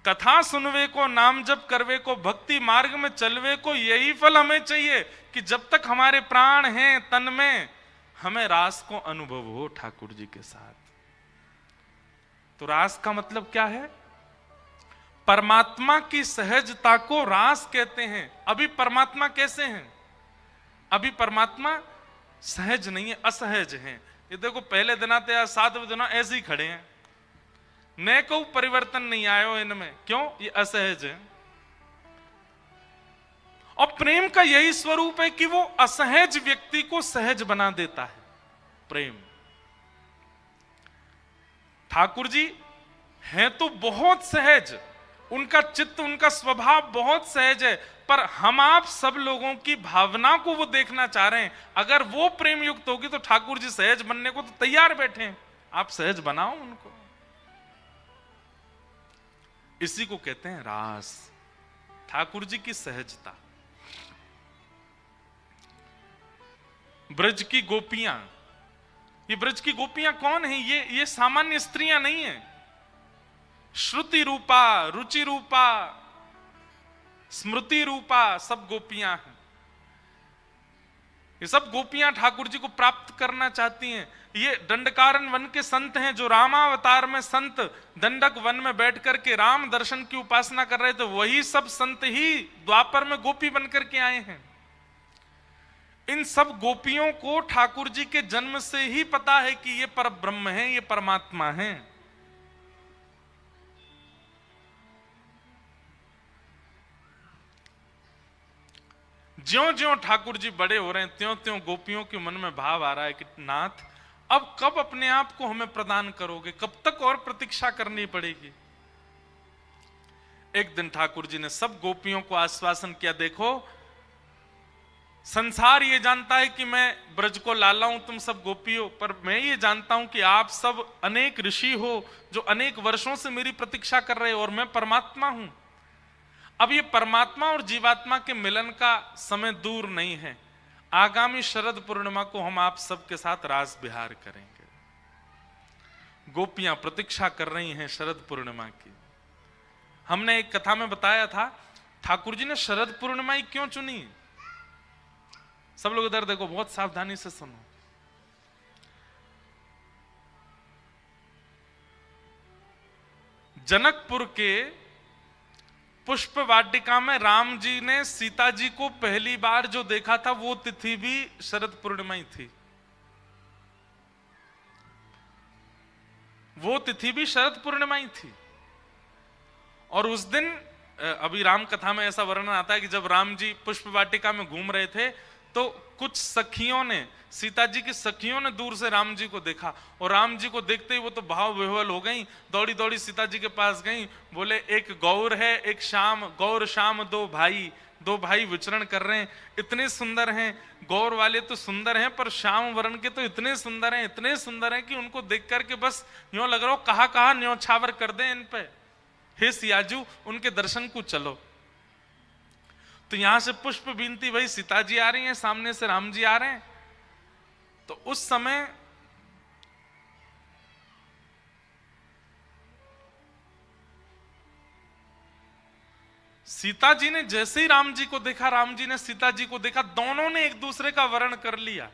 कथा सुनवे को, नाम जप करवे को, भक्ति मार्ग में चलवे को, यही फल हमें चाहिए कि जब तक हमारे प्राण हैं तन में, हमें रास को अनुभव हो ठाकुर जी के साथ। तो रास का मतलब क्या है? परमात्मा की सहजता को रास कहते हैं। अभी परमात्मा कैसे हैं? अभी परमात्मा सहज नहीं है, असहज हैं। ये देखो पहले दिना ते 7वें दिना ऐसे ही खड़े हैं, न को परिवर्तन नहीं आयो इनमें। क्यों? ये असहज है। और प्रेम का यही स्वरूप है कि वो असहज व्यक्ति को सहज बना देता है। प्रेम। ठाकुर जी हैं तो बहुत सहज, उनका चित्त, उनका स्वभाव बहुत सहज है, पर हम आप सब लोगों की भावना को वो देखना चाह रहे हैं। अगर वो प्रेम युक्त होगी तो ठाकुर जी सहज बनने को तो तैयार बैठे हैं, आप सहज बनाओ उनको। इसी को कहते हैं रास, ठाकुर जी की सहजता। ब्रज की गोपियां, ये ब्रज की गोपियां कौन है? ये सामान्य स्त्रियां नहीं है। श्रुति रूपा, रुचि रूपा, स्मृति रूपा सब गोपियां हैं। ये सब गोपियां ठाकुर जी को प्राप्त करना चाहती हैं। ये दंडकारण्य वन के संत हैं, जो रामावतार में संत दंडक वन में बैठ करके राम दर्शन की उपासना कर रहे थे, वही सब संत ही द्वापर में गोपी बनकर के आए हैं। इन सब गोपियों को ठाकुर जी के जन्म से ही पता है कि ये पर ब्रह्म है, ये परमात्मा है। ज्यों ज्यों ठाकुर जी बड़े हो रहे हैं, त्यों त्यों गोपियों के मन में भाव आ रहा है कि नाथ अब कब अपने आप को हमें प्रदान करोगे, कब तक और प्रतीक्षा करनी पड़ेगी। एक दिन ठाकुर जी ने सब गोपियों को आश्वासन किया, देखो संसार ये जानता है कि मैं ब्रज को लाला हूं, तुम सब गोपी हो, पर मैं ये जानता हूं कि आप सब अनेक ऋषि हो जो अनेक वर्षों से मेरी प्रतीक्षा कर रहे हो, और मैं परमात्मा हूं। अब ये परमात्मा और जीवात्मा के मिलन का समय दूर नहीं है। आगामी शरद पूर्णिमा को हम आप सबके साथ रास विहार करेंगे। गोपियां प्रतीक्षा कर रही हैं शरद पूर्णिमा की। हमने एक कथा में बताया था ठाकुर जी ने शरद पूर्णिमा ही क्यों चुनी। सब लोग इधर देखो, बहुत सावधानी से सुनो। जनकपुर के पुष्प वाटिका में राम जी ने सीता जी को पहली बार जो देखा था वो तिथि भी शरद पूर्णिमा ही थी। वो तिथि भी शरद पूर्णिमा ही थी। और उस दिन अभी राम कथा में ऐसा वर्णन आता है कि जब राम जी पुष्प वाटिका में घूम रहे थे तो कुछ सखियों ने, सीता जी की सखियों ने दूर से राम जी को देखा, और राम जी को देखते ही वो तो भाव विह्वल हो गई, दौड़ी दौड़ी सीता जी के पास गई, बोले एक गौर है एक श्याम, गौर श्याम दो भाई विचरण कर रहे हैं, इतने सुंदर हैं। गौर वाले तो सुंदर हैं पर श्याम वर्ण के तो इतने सुंदर हैं कि उनको देख करके बस यूं लग रहा हो कहा न्योछावर कर दें इन पे। हे सियाजू उनके दर्शन को चलो। तो यहां से पुष्प बीनती भाई सीता जी आ रही हैं, सामने से राम जी आ रहे हैं। तो उस समय सीता जी ने जैसे ही राम जी को देखा, राम जी ने सीता जी को देखा, दोनों ने एक दूसरे का वर्ण कर लिया।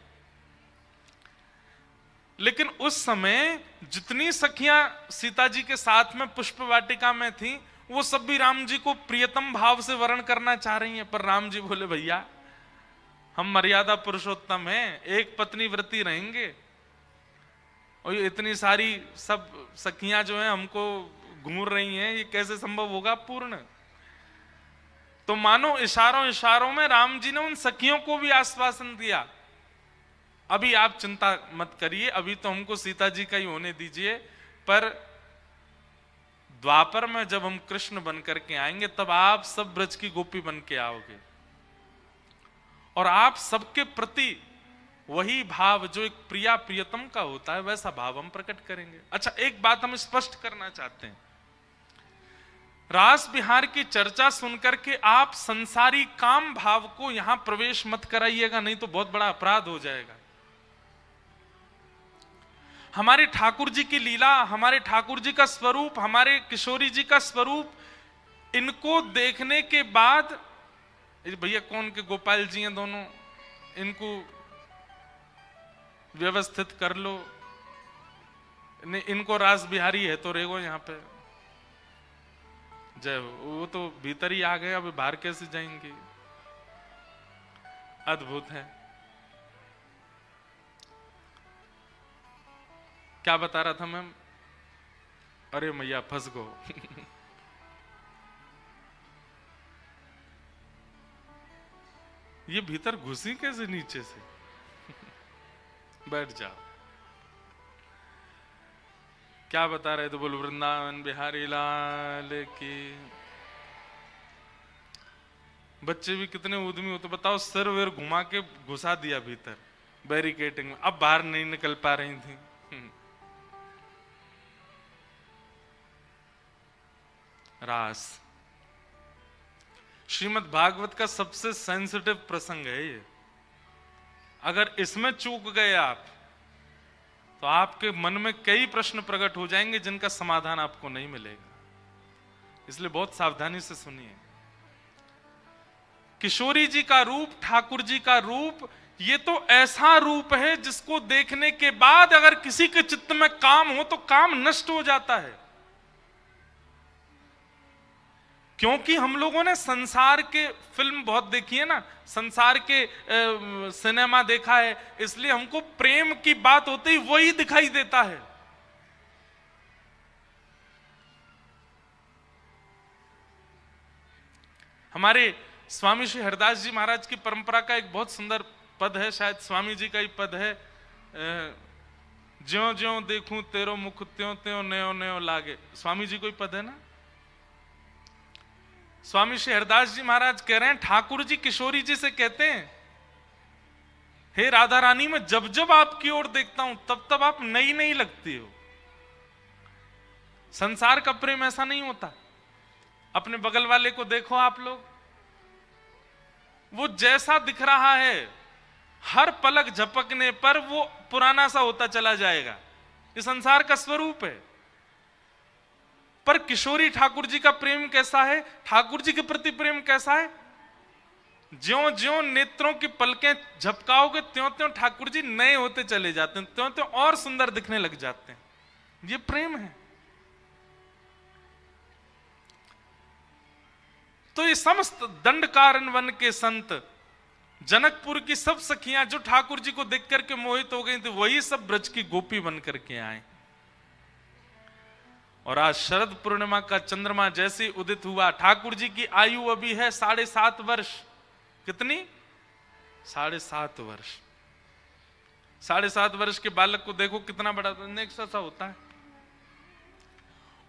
लेकिन उस समय जितनी सखियां सीता जी के साथ में पुष्प वाटिका में थी वो सब भी राम जी को प्रियतम भाव से वर्ण करना चाह रही हैं, पर राम जी बोले भैया हम मर्यादा पुरुषोत्तम हैं, एक पत्नी व्रती रहेंगे, और ये इतनी सारी सब सखियां जो हैं हमको घूर रही हैं, ये कैसे संभव होगा पूर्ण। तो मानो इशारों में राम जी ने उन सखियों को भी आश्वासन दिया, अभी आप चिंता मत करिए, अभी तो हमको सीता जी का ही होने दीजिए, पर द्वापर में जब हम कृष्ण बन करके आएंगे तब आप सब ब्रज की गोपी बन के आओगे, और आप सबके प्रति वही भाव जो एक प्रिया प्रियतम का होता है वैसा भाव हम प्रकट करेंगे। अच्छा, एक बात हम स्पष्ट करना चाहते हैं, रास बिहार की चर्चा सुनकर के आप संसारी काम भाव को यहां प्रवेश मत कराइएगा, नहीं तो बहुत बड़ा अपराध हो जाएगा। हमारे ठाकुर जी की लीला, हमारे ठाकुर जी का स्वरूप, हमारे किशोरी जी का स्वरूप, इनको देखने के बाद भैया कौन के गोपाल जी हैं दोनों, इनको व्यवस्थित कर लो, इनको रास बिहारी है तो रेगो यहां पे जय हो। वो तो भीतर ही आ गए, अब बाहर कैसे जाएंगे। अद्भुत है। क्या बता रहा था मैं? अरे मैया फंस गो। ये भीतर घुसी कैसे नीचे से? बैठ जाओ। क्या बता रहे थे? बोलो वृंदावन बिहारी लाल की। बच्चे भी कितने उद्यमी होते, बताओ, सिर वेर घुमा के घुसा दिया भीतर बैरिकेटिंग में, अब बाहर नहीं निकल पा रही थी। रास श्रीमद् भागवत का सबसे सेंसिटिव प्रसंग है ये। अगर इसमें चूक गए आप तो आपके मन में कई प्रश्न प्रकट हो जाएंगे जिनका समाधान आपको नहीं मिलेगा, इसलिए बहुत सावधानी से सुनिए। किशोरी जी का रूप, ठाकुर जी का रूप, ये तो ऐसा रूप है जिसको देखने के बाद अगर किसी के चित्त में काम हो तो काम नष्ट हो जाता है। क्योंकि हम लोगों ने संसार के फिल्म बहुत देखी है ना, संसार के सिनेमा देखा है, इसलिए हमको प्रेम की बात होते ही वही दिखाई देता है। हमारे स्वामी श्री हरदास जी महाराज की परंपरा का एक बहुत सुंदर पद है, शायद स्वामी जी का ही पद है, ज्यों ज्यों देखूं तेरो मुख त्यों त्यों नयो नयो लागे। स्वामी जी को ही पद है ना। स्वामी श्री हरदास जी महाराज कह रहे हैं, ठाकुर जी किशोरी जी से कहते हैं हे राधा रानी, मैं जब जब आपकी ओर देखता हूं तब तब आप नई नई लगती हो। संसार का प्रेम ऐसा नहीं होता। अपने बगल वाले को देखो आप लोग, वो जैसा दिख रहा है हर पलक झपकने पर वो पुराना सा होता चला जाएगा। ये संसार का स्वरूप है। पर किशोरी ठाकुर जी का प्रेम कैसा है, ठाकुर जी के प्रति प्रेम कैसा है? ज्यों ज्यों नेत्रों की पलकें झपकाओगे त्यों त्यों ठाकुर जी नए होते चले जाते हैं, त्यों त्यों और सुंदर दिखने लग जाते हैं। ये प्रेम है। तो ये समस्त दंडकारण्य वन के संत, जनकपुर की सब सखियां जो ठाकुर जी को देख करके मोहित हो गई थी, वही सब ब्रज की गोपी बन करके आए। और आज शरद पूर्णिमा का चंद्रमा जैसे उदित हुआ, ठाकुर जी की आयु अभी है 7.5 वर्ष। कितनी? 7.5 वर्ष। 7.5 वर्ष के बालक को देखो कितना बड़ा सा होता है।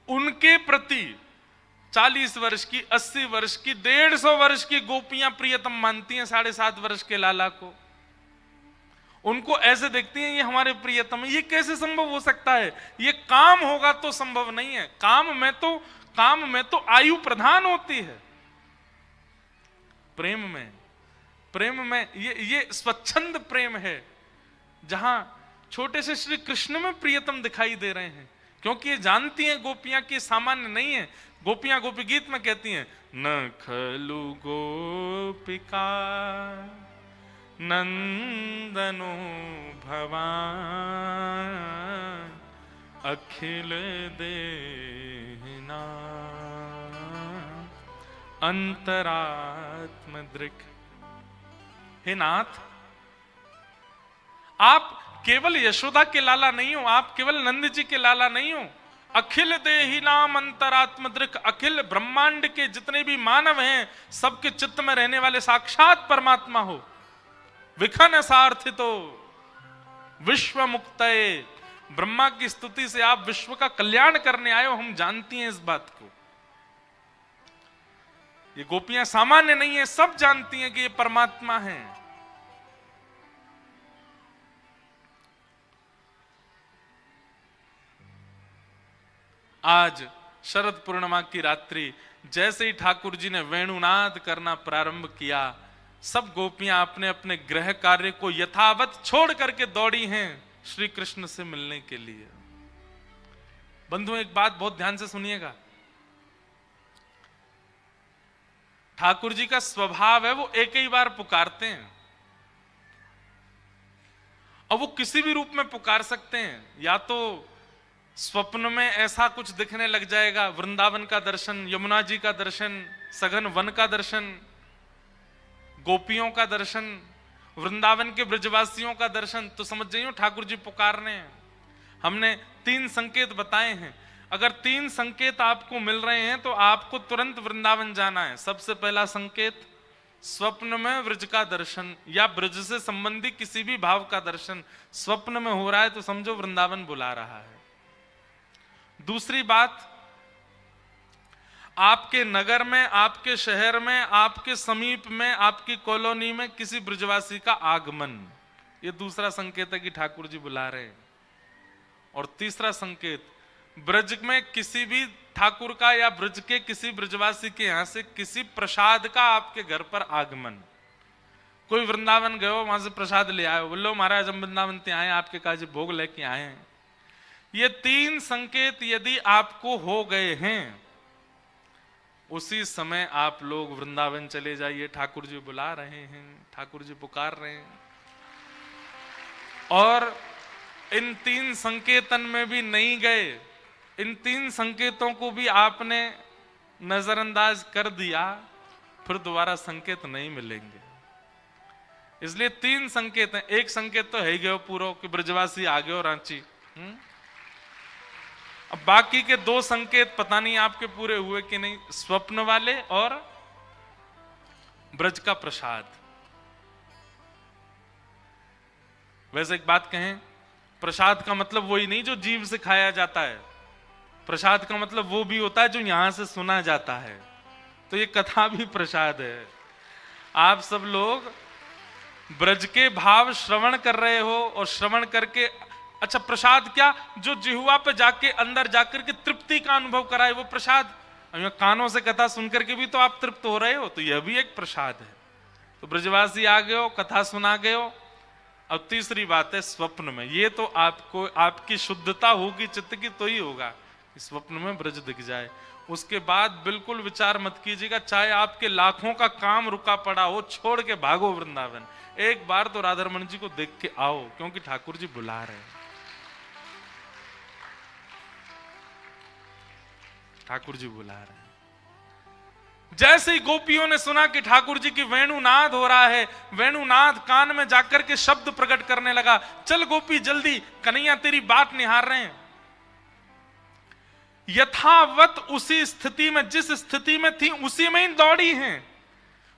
उनके प्रति 40 वर्ष की, 80 वर्ष की, 150 वर्ष की गोपियां प्रियतम मानती हैं 7.5 वर्ष के लाला को। उनको ऐसे देखती हैं ये हमारे प्रियतम। ये कैसे संभव हो सकता है? ये काम होगा तो संभव नहीं है। काम में तो आयु प्रधान होती है। प्रेम में ये स्वच्छंद प्रेम है, जहां छोटे से श्री कृष्ण में प्रियतम दिखाई दे रहे हैं, क्योंकि ये जानती हैं गोपियां की सामान्य नहीं है। गोपियां गोपी गीत में कहती हैं, न खलु गोपिका नंदनो भवान अखिल देहना अंतरात्म दृक्। हे नाथ, आप केवल यशोदा के लाला नहीं हो, आप केवल नंद जी के लाला नहीं हो। अखिल देही नाम अंतरात्म दृक्, अखिल ब्रह्मांड के जितने भी मानव हैं सबके चित्त में रहने वाले साक्षात परमात्मा हो। विखन सार्थितो विश्व मुक्तये, ब्रह्मा की स्तुति से आप विश्व का कल्याण करने आए हो, हम जानती हैं इस बात को। ये गोपियां सामान्य नहीं है, सब जानती हैं कि ये परमात्मा है। आज शरद पूर्णिमा की रात्रि जैसे ही ठाकुर जी ने वेणुनाद करना प्रारंभ किया, सब गोपियां अपने अपने गृह कार्य को यथावत छोड़ करके दौड़ी हैं श्री कृष्ण से मिलने के लिए। बंधु, एक बात बहुत ध्यान से सुनिएगा। ठाकुर जी का स्वभाव है वो एक ही बार पुकारते हैं, और वो किसी भी रूप में पुकार सकते हैं। या तो स्वप्न में ऐसा कुछ दिखने लग जाएगा, वृंदावन का दर्शन, यमुना जी का दर्शन, सघन वन का दर्शन, गोपियों का दर्शन, वृंदावन के ब्रजवासियों का दर्शन, तो समझ जाइए ठाकुर जी पुकार रहे हैं। हमने 3 संकेत बताए हैं। अगर 3 संकेत आपको मिल रहे हैं तो आपको तुरंत वृंदावन जाना है। सबसे पहला संकेत, स्वप्न में ब्रज का दर्शन या ब्रज से संबंधी किसी भी भाव का दर्शन स्वप्न में हो रहा है तो समझो वृंदावन बुला रहा है। दूसरी बात, आपके नगर में, आपके शहर में, आपके समीप में, आपकी कॉलोनी में किसी ब्रजवासी का आगमन, ये दूसरा संकेत है कि ठाकुर जी बुला रहे हैं। और तीसरा संकेत, ब्रज में किसी भी ठाकुर का या ब्रज के किसी ब्रजवासी के यहां से किसी प्रसाद का आपके घर पर आगमन। कोई वृंदावन गए हो, वहां से प्रसाद ले आए, बोलो महाराज हम वृंदावन से आए, आपके काज भोग लेके आए हैं। ये 3 संकेत यदि आपको हो गए हैं, उसी समय आप लोग वृंदावन चले जाइए। ठाकुर जी बुला रहे हैं, ठाकुर जी पुकार रहे हैं। और इन 3 संकेतन में भी नहीं गए, इन 3 संकेतों को भी आपने नजरअंदाज कर दिया, फिर दोबारा संकेत नहीं मिलेंगे। इसलिए 3 संकेत हैं। एक संकेत तो है ही गयो पूरा कि ब्रजवासी आ गयो रांची। अब बाकी के 2 संकेत पता नहीं आपके पूरे हुए कि नहीं, स्वप्न वाले और ब्रज का प्रसाद। वैसे एक बात कहें, प्रसाद का मतलब वही नहीं जो जीभ से खाया जाता है। प्रसाद का मतलब वो भी होता है जो यहां से सुना जाता है। तो ये कथा भी प्रसाद है। आप सब लोग ब्रज के भाव श्रवण कर रहे हो और श्रवण करके, अच्छा प्रसाद क्या, जो जिह्वा पे जाके अंदर जाकर के तृप्ति का अनुभव कराए वो प्रसाद। कानों से कथा सुनकर के भी तो आप तृप्त हो रहे हो, तो यह भी एक प्रसाद है। तो ब्रजवासी आ गए हो, कथा सुना गए हो। अब तीसरी बात है स्वप्न में, ये तो आपको आपकी शुद्धता होगी चित्त की तो ही होगा, स्वप्न में ब्रज दिख जाए। उसके बाद बिल्कुल विचार मत कीजिएगा, चाहे आपके लाखों का काम रुका पड़ा हो, छोड़ के भागो वृंदावन। एक बार तो राधारमण जी को देख के आओ, क्योंकि ठाकुर जी बुला रहे हैं, ठाकुर जी बुला रहे हैं। जैसे ही गोपियों ने सुना कि ठाकुर जी की वेणुनाद हो रहा है, वेणुनाद कान में जाकर के शब्द प्रकट करने लगा, चल गोपी जल्दी, कन्हैया तेरी बात निहार रहे हैं। यथावत उसी स्थिति में, जिस स्थिति में थी उसी में ही दौड़ी हैं।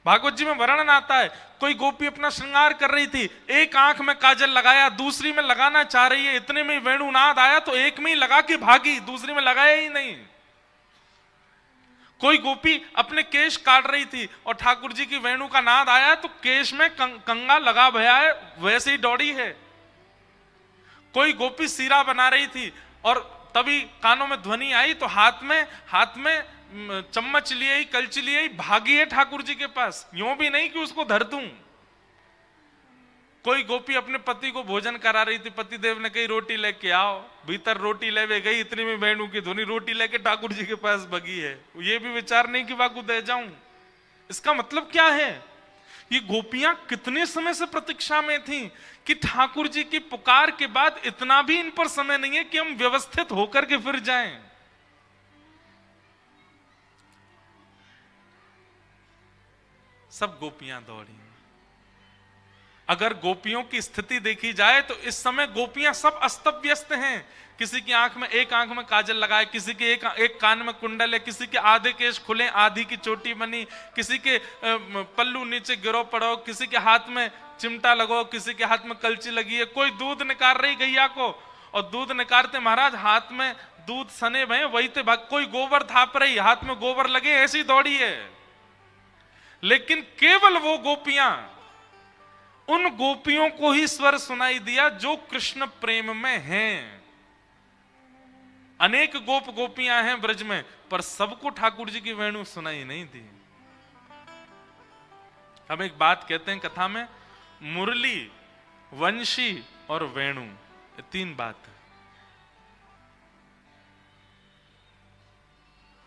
भागवत जी में वर्णन आता है, कोई गोपी अपना श्रृंगार कर रही थी, एक आंख में काजल लगाया, दूसरी में लगाना चाह रही है, इतने में वेणुनाद आया तो एक में ही लगा के भागी, दूसरी में लगाया ही नहीं। कोई गोपी अपने केश काट रही थी और ठाकुर जी की वेणु का नाद आया तो केश में कंगा लगा भया है, वैसे ही दौड़ी है। कोई गोपी सीरा बना रही थी और तभी कानों में ध्वनि आई तो हाथ में चम्मच लिए ही, कलची लिए ही भागी है ठाकुर जी के पास, यूं भी नहीं कि उसको धर दूं। कोई गोपी अपने पति को भोजन करा रही थी, पति देव ने कही रोटी लेके आओ, भीतर रोटी लेवे गई, इतनी में वेणु की ध्वनि, रोटी लेके ठाकुर जी के पास भगी है। ये भी विचार नहीं कि वाकु दे जाऊं। इसका मतलब क्या है, ये गोपियां कितने समय से प्रतीक्षा में थीं कि ठाकुर जी की पुकार के बाद इतना भी इन पर समय नहीं है कि हम व्यवस्थित होकर के फिर जाएं। सब गोपियां दौड़ी। अगर गोपियों की स्थिति देखी जाए तो इस समय गोपियां सब अस्त व्यस्त हैं। किसी की एक आंख में काजल लगाए, किसी के एक कान में कुंडल है, किसी के आधे केश खुले, आधी की चोटी बनी, किसी के पल्लू नीचे गिरो पड़ो, किसी के हाथ में चिमटा लगो, किसी के हाथ में कलची लगी है। कोई दूध निकाल रही गैया को, और दूध निकालते महाराज हाथ में दूध सने भय वही थे भाग। कोई गोबर थाप रही, हाथ में गोबर लगे, ऐसी दौड़ी है। लेकिन केवल वो गोपियां, उन गोपियों को ही स्वर सुनाई दिया जो कृष्ण प्रेम में हैं। अनेक गोपियां हैं ब्रज में, पर सबको ठाकुर जी की वेणु सुनाई नहीं दी। हम एक बात कहते हैं कथा में, मुरली, वंशी और वेणु, ये तीन बात है।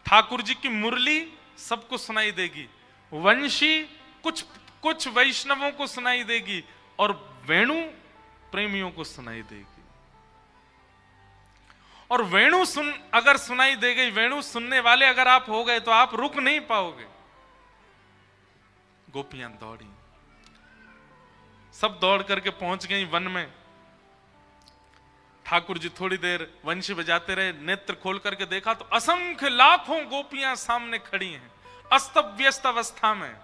ठाकुर जी की मुरली सबको सुनाई देगी, वंशी कुछ वैष्णवों को सुनाई देगी, और वेणु प्रेमियों को सुनाई देगी। और वेणु अगर सुनाई दे गई, वेणु सुनने वाले अगर आप हो गए तो आप रुक नहीं पाओगे। गोपियां दौड़ी, सब दौड़ करके पहुंच गई वन में। ठाकुर जी थोड़ी देर वंशी बजाते रहे, नेत्र खोल करके देखा तो असंख्य लाखों गोपियां सामने खड़ी हैं अस्त व्यस्त अवस्था में,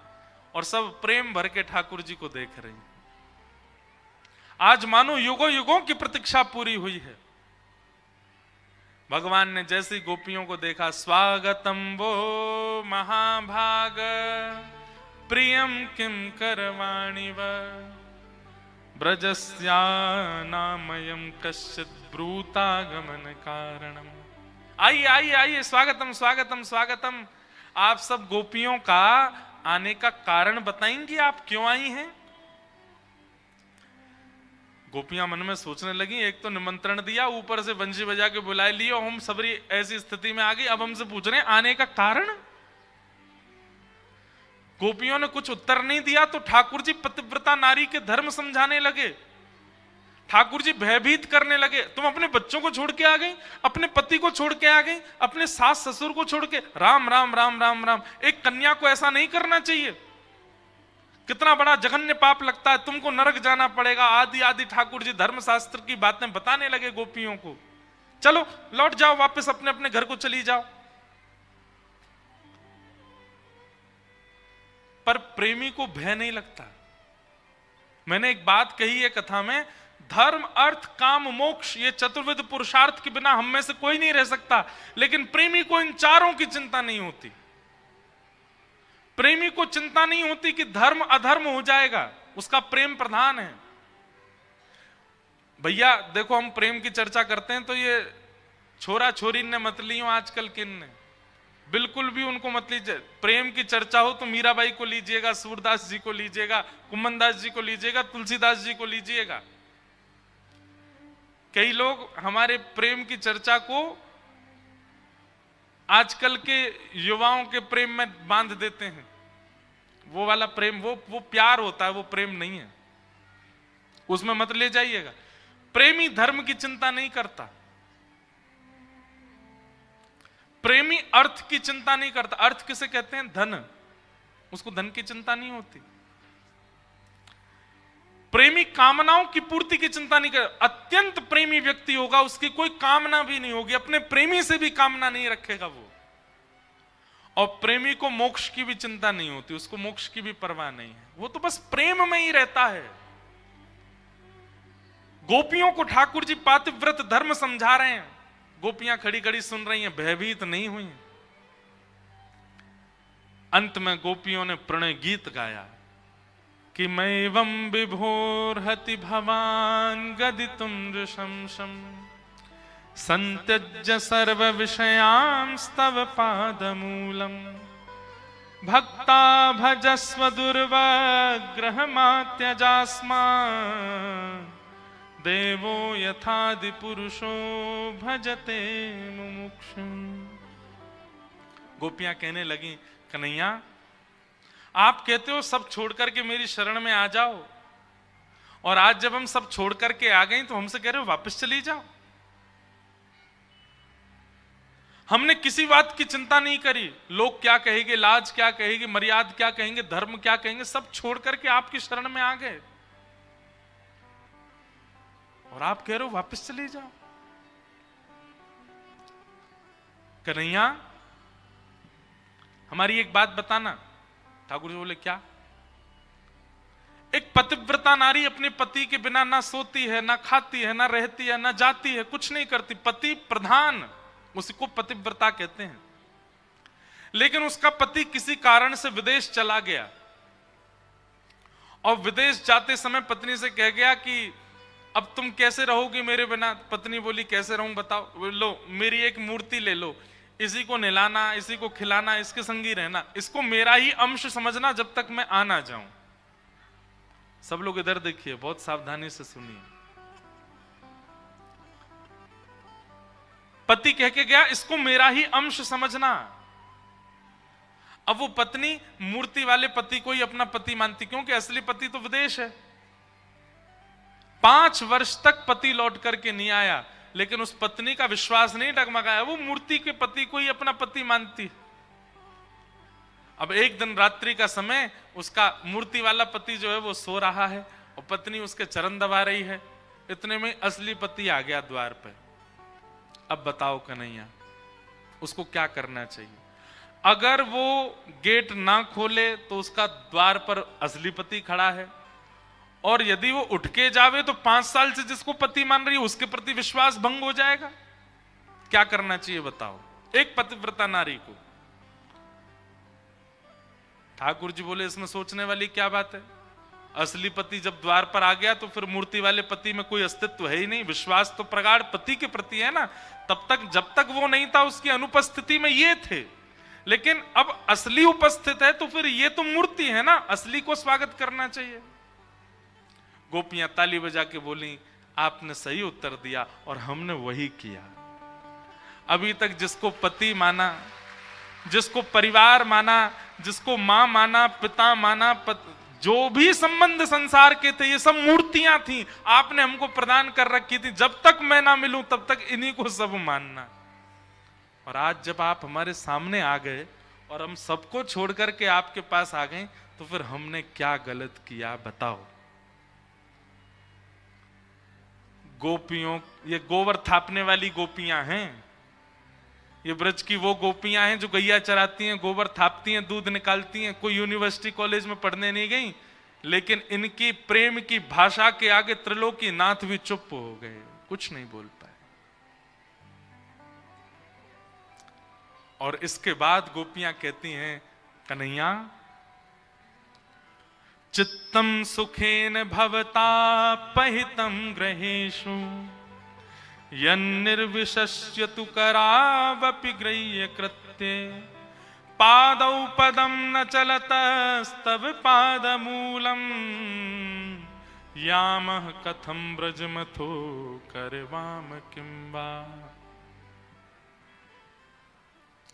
और सब प्रेम भर के ठाकुर जी को देख रही। आज मानो युगों युगों की प्रतीक्षा पूरी हुई है। भगवान ने जैसी गोपियों को देखा, स्वागतम वो महाभाग प्रियम किम करवाणि व ब्रजस्या नामयम कश्चित ब्रूतागमन कारणम। आइए आइए आइए, स्वागतम स्वागतम स्वागतम। आप सब गोपियों का आने का कारण बताएंगी, आप क्यों आई हैं? गोपियां मन में सोचने लगी, एक तो निमंत्रण दिया, ऊपर से बंशी बजा के बुलाए लिए, हम सबरी ऐसी स्थिति में आ गई, अब हमसे पूछ रहे हैं आने का कारण। गोपियों ने कुछ उत्तर नहीं दिया तो ठाकुर जी पतिव्रता नारी के धर्म समझाने लगे। ठाकुर जी भयभीत करने लगे, तुम अपने बच्चों को छोड़ के आ गई, अपने पति को छोड़ के आ गई, अपने सास ससुर को छोड़ के। राम राम राम राम राम, एक कन्या को ऐसा नहीं करना चाहिए, कितना बड़ा जघन्य पाप लगता है, तुमको नरक जाना पड़ेगा, आदि आदि ठाकुर जी धर्मशास्त्र की बातें बताने लगे गोपियों को। चलो लौट जाओ, वापस अपने अपने घर को चली जाओ। पर प्रेमी को भय नहीं लगता। मैंने एक बात कही है कथा में, धर्म अर्थ काम मोक्ष, ये चतुर्विध पुरुषार्थ के बिना हम में से कोई नहीं रह सकता, लेकिन प्रेमी को इन चारों की चिंता नहीं होती। प्रेमी को चिंता नहीं होती कि धर्म अधर्म हो जाएगा, उसका प्रेम प्रधान है। भैया देखो, हम प्रेम की चर्चा करते हैं तो ये छोरा छोरी ने मत लियो आजकल किन ने, बिल्कुल भी उनको मत लीजिए। प्रेम की चर्चा हो तो मीराबाई को लीजिएगा, सूरदास जी को लीजिएगा, कुम्मनदास जी को लीजिएगा, तुलसीदास जी को लीजिएगा। कई लोग हमारे प्रेम की चर्चा को आजकल के युवाओं के प्रेम में बांध देते हैं। वो वाला प्रेम वो प्यार होता है, वो प्रेम नहीं है, उसमें मत ले जाइएगा। प्रेमी धर्म की चिंता नहीं करता, प्रेमी अर्थ की चिंता नहीं करता। अर्थ किसे कहते हैं? धन। उसको धन की चिंता नहीं होती। प्रेमी कामनाओं की पूर्ति की चिंता नहीं कर। अत्यंत प्रेमी व्यक्ति होगा, उसकी कोई कामना भी नहीं होगी, अपने प्रेमी से भी कामना नहीं रखेगा वो। और प्रेमी को मोक्ष की भी चिंता नहीं होती, उसको मोक्ष की भी परवाह नहीं है, वो तो बस प्रेम में ही रहता है। गोपियों को ठाकुर जी पातिव्रत धर्म समझा रहे हैं। गोपियां खड़ी खड़ी सुन रही हैं, भयभीत नहीं हुई। अंत में गोपियों ने प्रणय गीत गाया कि मैं एवं विभोर्हति भवान गदितुम ऋषंशम संत्यज्य सर्व विषयांस्तव पादमूलम भक्ता भजस्व दुर्वग्रहमात्यजास्मा देवो यथादि पुरुषो भजते मुमुक्षुम। गोपियां कहने लगी, कन्हैया आप कहते हो सब छोड़ करके मेरी शरण में आ जाओ, और आज जब हम सब छोड़ करके आ गए तो हमसे कह रहे हो वापस चली जाओ। हमने किसी बात की चिंता नहीं करी, लोग क्या कहेंगे, लाज क्या कहेगी, मर्यादा क्या कहेंगे, धर्म क्या कहेंगे, सब छोड़ करके आपकी शरण में आ गए, और आप कह रहे हो वापस चले जाओ। कन्हैया हमारी एक बात बताना। ठाकुर जी बोले, क्या? एक पतिव्रता नारी अपने पति के बिना ना सोती है, ना खाती है, ना रहती है, ना जाती है, कुछ नहीं करती, पति प्रधान, उसको पतिव्रता कहते हैं। लेकिन उसका पति किसी कारण से विदेश चला गया, और विदेश जाते समय पत्नी से कह गया कि अब तुम कैसे रहोगी मेरे बिना। पत्नी बोली, कैसे रहूं बताओ। लो मेरी एक मूर्ति ले लो, इसी को नहलाना, इसी को खिलाना, इसके संग ही रहना, इसको मेरा ही अंश समझना जब तक मैं आ ना जाऊं। सब लोग इधर देखिए, बहुत सावधानी से सुनिए। पति कह के गया, इसको मेरा ही अंश समझना। अब वो पत्नी मूर्ति वाले पति को ही अपना पति मानती, क्योंकि असली पति तो विदेश है। 5 वर्ष तक पति लौट करके नहीं आया, लेकिन उस पत्नी का विश्वास नहीं डगमगाया, वो मूर्ति के पति को ही अपना पति मानती। अब एक दिन रात्रि का समय, उसका मूर्ति वाला पति जो है वो सो रहा है, और पत्नी उसके चरण दबा रही है। इतने में असली पति आ गया द्वार पे। अब बताओ कन्हैया, उसको क्या करना चाहिए? अगर वो गेट ना खोले तो उसका द्वार पर असली पति खड़ा है, और यदि वो उठ के जावे तो 5 साल से जिसको पति मान रही है उसके प्रति विश्वास भंग हो जाएगा। क्या करना चाहिए बताओ एक पतिव्रता नारी को? ठाकुर जी बोले, इसमें सोचने वाली क्या बात है? असली पति जब द्वार पर आ गया तो फिर मूर्ति वाले पति में कोई अस्तित्व है ही नहीं। विश्वास तो प्रगाढ़ पति के प्रति है ना। तब तक जब तक वो नहीं था उसकी अनुपस्थिति में ये थे, लेकिन अब असली उपस्थित है तो फिर ये तो मूर्ति है ना, असली को स्वागत करना चाहिए। गोपियां ताली बजा के बोली, आपने सही उत्तर दिया और हमने वही किया। अभी तक जिसको पति माना, जिसको परिवार माना, जिसको मां माना, पिता माना, जो भी संबंध संसार के थे, ये सब मूर्तियां थी, आपने हमको प्रदान कर रखी थी। जब तक मैं ना मिलूं तब तक इन्हीं को सब मानना। और आज जब आप हमारे सामने आ गए और हम सबको छोड़ करके आपके पास आ गए, तो फिर हमने क्या गलत किया बताओ? गोपियों, ये गोबर थापने वाली गोपियां हैं। ये ब्रज की वो गोपियां हैं जो गैया चराती हैं, गोबर थापती हैं, दूध निकालती हैं। कोई यूनिवर्सिटी कॉलेज में पढ़ने नहीं गई, लेकिन इनकी प्रेम की भाषा के आगे त्रिलोकी नाथ भी चुप हो गए, कुछ नहीं बोल पाए। और इसके बाद गोपियां कहती हैं, कन्हैया चित्तम सुखेन भवता पहितम ग्रहेषु यन्निर्विशस्य तु करावपि गृह्य कृत्ये पादौ पदम न चलतस्तव पादमूलम यामः कथम ब्रजमथो करवाम किं वा।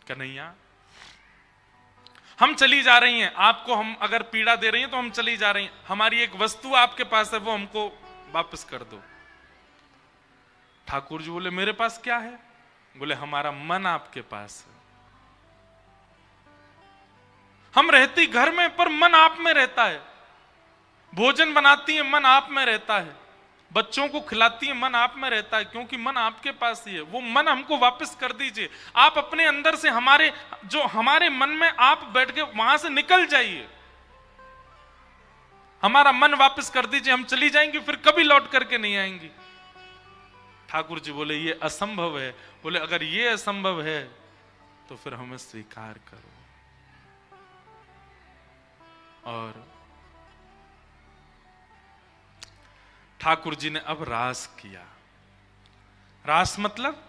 कन्हैया, हम चली जा रही हैं, आपको हम अगर पीड़ा दे रही हैं तो हम चली जा रही हैं, हमारी एक वस्तु आपके पास है, वो हमको वापस कर दो। ठाकुर जी बोले मेरे पास क्या है? बोले हमारा मन आपके पास है। हम रहती घर में पर मन आप में रहता है, भोजन बनाती है मन आप में रहता है, बच्चों को खिलाती है मन आप में रहता है, क्योंकि मन आपके पास ही है। वो मन हमको वापस कर दीजिए। आप अपने अंदर से हमारे मन में आप बैठ के वहां से निकल जाइए, हमारा मन वापस कर दीजिए, हम चली जाएंगी, फिर कभी लौट करके नहीं आएंगी। ठाकुर जी बोले ये असंभव है। बोले अगर ये असंभव है तो फिर हमें स्वीकार करो। और ठाकुर जी ने अब रास किया। रास मतलब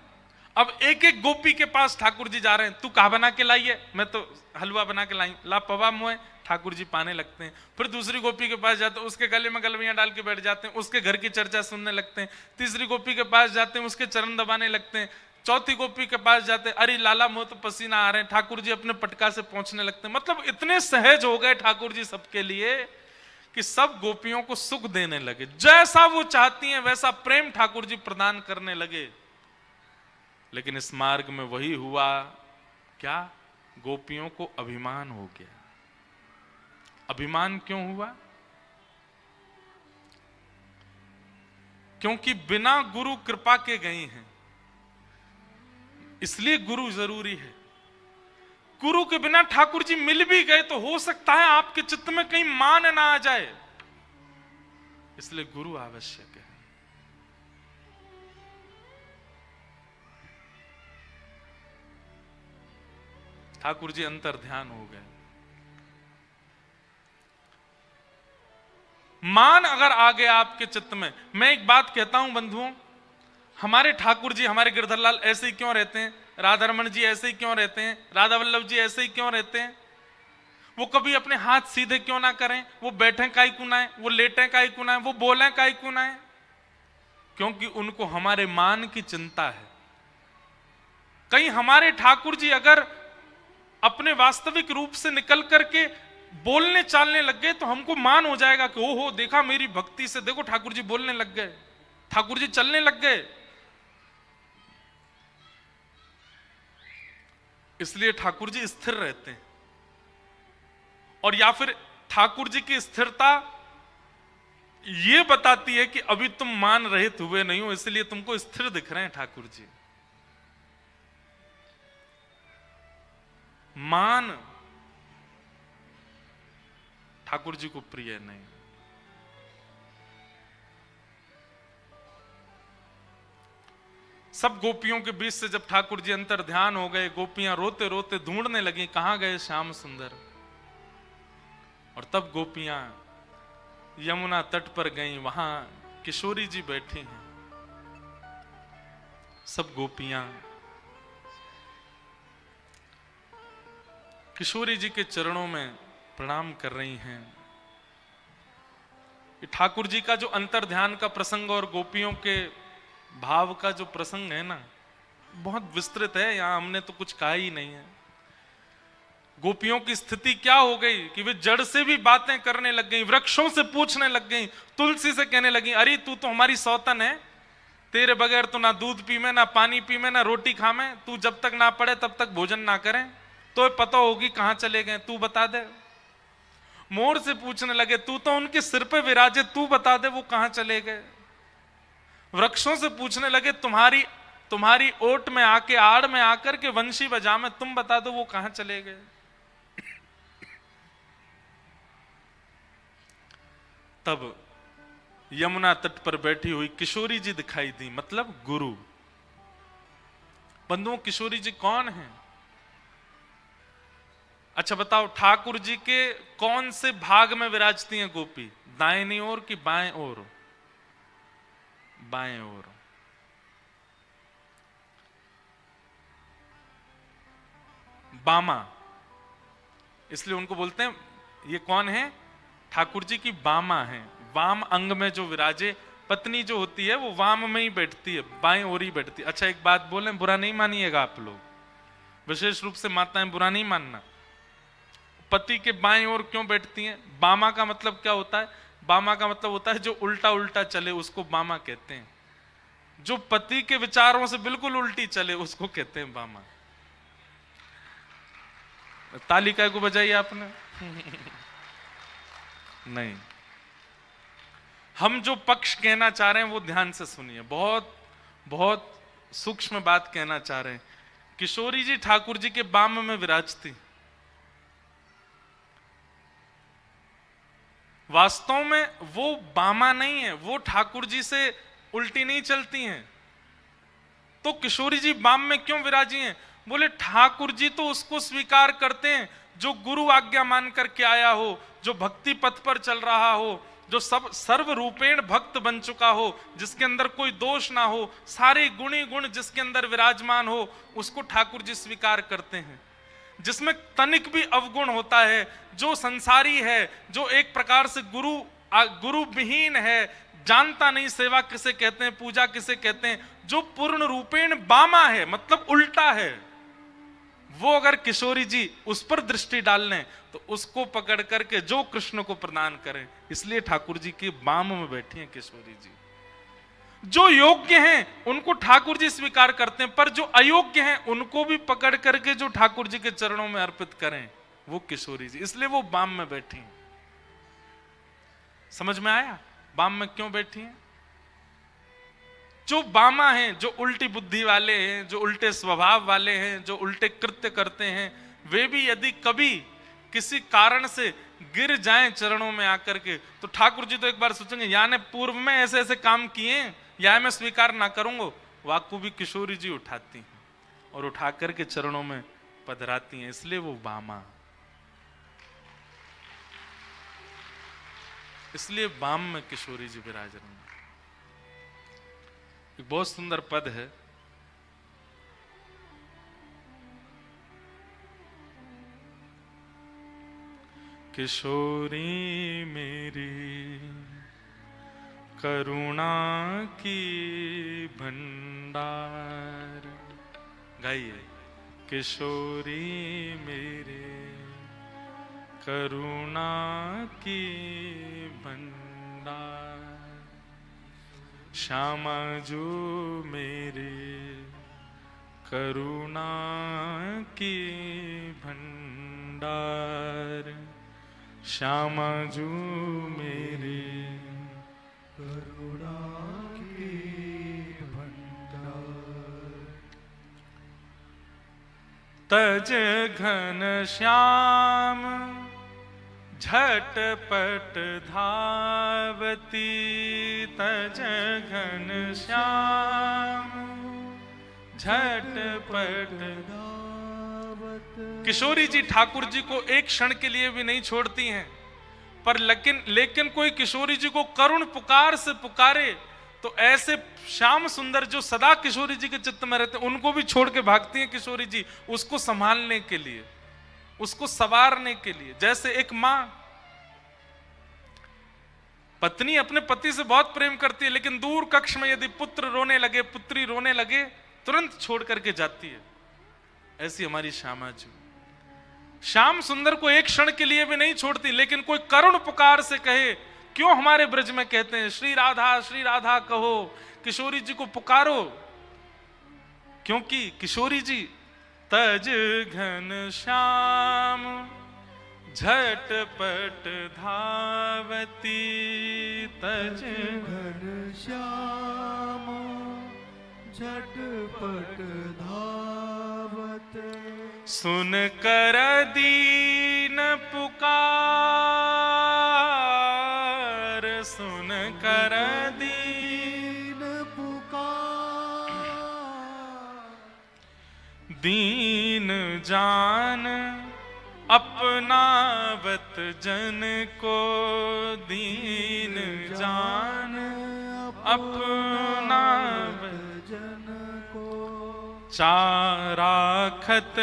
अब एक एक गोपी के पास ठाकुर जी जा रहे हैं। तू कहा बना के लाई है? मैं तो हलवा बना के लाई। ला पवा मोए। ठाकुर जी पाने लगते हैं। फिर दूसरी गोपी के पास जाते हैं, उसके गले में गलवियां डाल के बैठ जाते हैं, उसके घर की चर्चा सुनने लगते हैं। तीसरी गोपी के पास जाते हैं, उसके चरण दबाने लगते हैं। चौथी गोपी के पास जाते हैं, अरे लाला मोह तो पसीना आ रहे हैं, ठाकुर जी अपने पटका से पहुंचने लगते हैं। मतलब इतने सहज हो गए ठाकुर जी सबके लिए कि सब गोपियों को सुख देने लगे। जैसा वो चाहती हैं वैसा प्रेम ठाकुर जी प्रदान करने लगे। लेकिन इस मार्ग में वही हुआ क्या? गोपियों को अभिमान हो गया। अभिमान क्यों हुआ? क्योंकि बिना गुरु कृपा के गई हैं, इसलिए गुरु जरूरी है। गुरु के बिना ठाकुर जी मिल भी गए तो हो सकता है आपके चित्त में कहीं मान ना आ जाए, इसलिए गुरु आवश्यक है। ठाकुर जी अंतर ध्यान हो गए। मान अगर आ गया आपके चित्त में, मैं एक बात कहता हूं बंधुओं, हमारे ठाकुर जी, हमारे गिरधरलाल ऐसे ही क्यों रहते हैं? राधारमण जी ऐसे ही क्यों रहते हैं? राधा वल्लभ जी ऐसे ही क्यों रहते हैं? वो कभी अपने हाथ सीधे क्यों ना करें? वो बैठे काई कुनाए, वो लेटे काई कुनाए, वो बोले काई कुनाए? क्योंकि उनको हमारे मान की चिंता है। कहीं हमारे ठाकुर जी अगर अपने वास्तविक रूप से निकल करके बोलने चालने लग गए तो हमको मान हो जाएगा कि ओहो देखा मेरी भक्ति से, देखो ठाकुर जी बोलने लग गए, ठाकुर जी चलने लग गए। इसलिए ठाकुर जी स्थिर रहते हैं। और या फिर ठाकुर जी की स्थिरता ये बताती है कि अभी तुम मान रहित हुए नहीं हो, इसलिए तुमको स्थिर दिख रहे हैं ठाकुर जी। मान ठाकुर जी को प्रिय नहीं। सब गोपियों के बीच से जब ठाकुर जी अंतर ध्यान हो गए, गोपियां रोते रोते ढूंढने लगी कहां गए श्याम सुंदर। और तब गोपियां यमुना तट पर गईं, वहां किशोरी जी बैठी हैं। सब गोपियां किशोरी जी के चरणों में प्रणाम कर रही हैं। ठाकुर जी का जो अंतर ध्यान का प्रसंग और गोपियों के भाव का जो प्रसंग है ना, बहुत विस्तृत है, यहां हमने तो कुछ कहा ही नहीं है। गोपियों की स्थिति क्या हो गई कि वे जड़ से भी बातें करने लग गई, वृक्षों से पूछने लग गई, तुलसी से कहने लगी अरे तू तो हमारी सौतन है, तेरे बगैर तो ना दूध पी में, ना पानी पी में, ना रोटी खा में, तू जब तक ना पड़े तब तक भोजन ना करें, तो पता होगी कहां चले गए, तू बता दे। मोर से पूछने लगे तू तो उनके सिर पे विराजे, तू बता दे वो कहां चले गए। वृक्षों से पूछने लगे तुम्हारी ओट में आके, आड़ में आकर के वंशी बजा में, तुम बता दो वो कहां चले गए। तब यमुना तट पर बैठी हुई किशोरी जी दिखाई दी, मतलब गुरु। बंधुओं किशोरी जी कौन है? अच्छा बताओ, ठाकुर जी के कौन से भाग में विराजती हैं गोपी? दाहिनी ओर कि बाएं ओर? बाएं ओर। बामा, इसलिए उनको बोलते हैं ये कौन है? ठाकुर जी की बामा है। वाम अंग में जो विराजे, पत्नी जो होती है वो वाम में ही बैठती है, बाएं ओर ही बैठती है। अच्छा एक बात बोलें, बुरा नहीं मानिएगा आप लोग, विशेष रूप से माताएं बुरा नहीं मानना। पति के बाएं ओर क्यों बैठती हैं? बामा का मतलब क्या होता है? बामा का मतलब होता है जो उल्टा उल्टा चले उसको बामा कहते हैं। जो पति के विचारों से बिल्कुल उल्टी चले उसको कहते हैं बामा। ताली काय को बजाई आपने? नहीं, हम जो पक्ष कहना चाह रहे हैं वो ध्यान से सुनिए, बहुत बहुत सूक्ष्म बात कहना चाह रहे हैं। किशोरी जी ठाकुर जी के बाम में विराजती, वास्तव में वो बामा नहीं है, वो ठाकुर जी से उल्टी नहीं चलती हैं। तो किशोरी जी बाम में क्यों विराजी हैं? बोले ठाकुर जी तो उसको स्वीकार करते हैं जो गुरु आज्ञा मान करके आया हो, जो भक्ति पथ पर चल रहा हो, जो सब सर्व रूपेण भक्त बन चुका हो, जिसके अंदर कोई दोष ना हो, सारे गुणी गुण जिसके अंदर विराजमान हो, उसको ठाकुर जी स्वीकार करते हैं। जिसमें तनिक भी अवगुण होता है, जो संसारी है, जो एक प्रकार से गुरु विहीन है, जानता नहीं सेवा किसे कहते हैं, पूजा किसे कहते हैं, जो पूर्ण रूपेण बामा है, मतलब उल्टा है, वो अगर किशोरी जी उस पर दृष्टि डाल लें तो उसको पकड़ करके जो कृष्ण को प्रदान करें। इसलिए ठाकुर जी के बाम में बैठी हैं किशोरी जी। जो योग्य हैं उनको ठाकुर जी स्वीकार करते हैं, पर जो अयोग्य हैं उनको भी पकड़ करके जो ठाकुर जी के चरणों में अर्पित करें वो किशोरी जी। इसलिए वो बाम में बैठी हैं। समझ में आया बाम में क्यों बैठी हैं? जो बामा हैं, जो उल्टी बुद्धि वाले हैं, जो उल्टे स्वभाव वाले हैं, जो उल्टे कृत्य करते हैं, वे भी यदि कभी किसी कारण से गिर जाएं चरणों में आकर के, तो ठाकुर जी तो एक बार सोचेंगे याने पूर्व में ऐसे ऐसे काम किए, या मैं स्वीकार ना करूंगा। वाकू भी किशोरी जी उठाती हैं और उठा करके चरणों में पधराती हैं। इसलिए वो बामा, इसलिए बाम में किशोरी जी विराज रही हैं। एक बहुत सुंदर पद है, किशोरी मेरी करुणा की भंडार। गाइए, किशोरी मेरे करुणा की भंडार, श्यामा जो मेरे करुणा की भंडार, श्यामा जो मेरे करुणा की भंडार। तज घन श्याम झटपट धावती, तज घन श्याम झटपट धावती। किशोरी जी ठाकुर जी को एक क्षण के लिए भी नहीं छोड़ती हैं, पर लेकिन कोई किशोरी जी को करुण पुकार से पुकारे तो ऐसे श्याम सुंदर जो सदा किशोरी जी के चित्त में रहते उनको भी छोड़ के भागती हैं किशोरी जी, उसको संभालने के लिए, उसको संवारने के लिए। जैसे एक मां, पत्नी अपने पति से बहुत प्रेम करती है, लेकिन दूर कक्ष में यदि पुत्र रोने लगे, पुत्री रोने लगे, तुरंत छोड़ करके जाती है। ऐसी हमारी श्यामा जी श्याम सुंदर को एक क्षण के लिए भी नहीं छोड़ती, लेकिन कोई करुण पुकार से कहे, क्यों हमारे ब्रज में कहते हैं श्री राधा कहो, किशोरी जी को पुकारो, क्योंकि किशोरी जी तज घन श्याम झटपट धावती, तज घन श्याम झटपट धावत। सुन कर दीन पुकार, सुन कर दीन पुकार। दीन जान अपनावत जन को दीन जान, अपनावत जन को चाराखत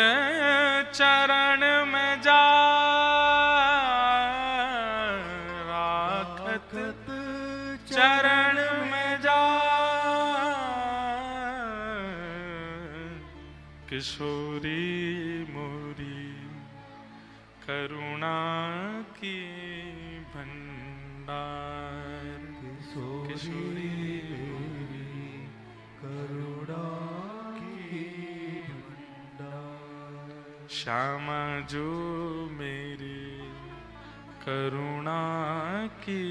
चरण में जा, राखत चरण में जा, किशोरी मोरी करुणा की भंडार, किशोरी मेरी करुणा की भंडार, श्यामा जो मेरी करुणा की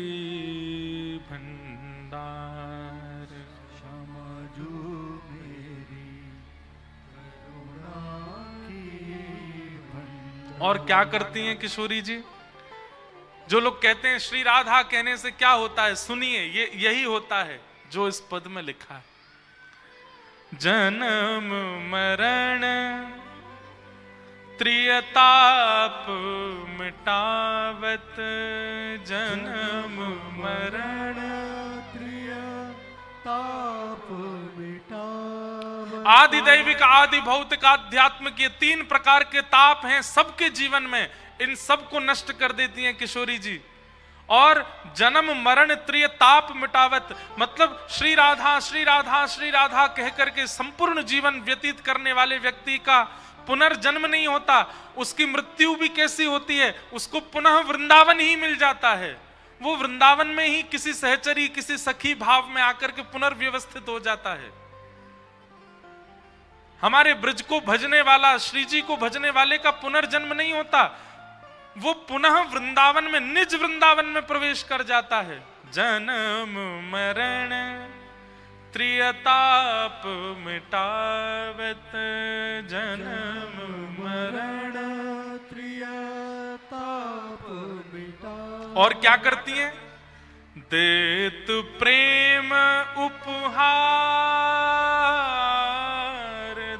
भंडार, श्यामा जो मेरी करुणा की भंडार। और क्या करती हैं किशोरी जी? जो लोग कहते हैं श्री राधा कहने से क्या होता है, सुनिए, ये यही होता है जो इस पद में लिखा है। जन्म मरण त्रियताप मिटावत, जन्म मरण ताप मिटावत, आदि दैविक आदि भौतिक आध्यात्मिक, ये तीन प्रकार के ताप हैं सबके जीवन में, इन सब को नष्ट कर देती हैं किशोरी जी। और जन्म मरण त्रिय ताप मिटावत, मतलब श्री राधा श्री राधा श्री राधा कह करके संपूर्ण जीवन व्यतीत करने वाले व्यक्ति का पुनर्जन्म नहीं होता, उसकी मृत्यु भी कैसी होती है, उसको पुनः वृंदावन ही मिल जाता है। वो वृंदावन में ही किसी सहचरी किसी सखी भाव में आकर के पुनर्व्यवस्थित हो जाता है। हमारे ब्रज को भजने वाला, श्री जी को भजने वाले का पुनर्जन्म नहीं होता, वो पुनः वृंदावन में, निज वृंदावन में प्रवेश कर जाता है। जन्म मरण त्रियताप मिटावत, जन्म मरण त्रियताप मिटावत। और क्या करती हैं? देत प्रेम उपहार,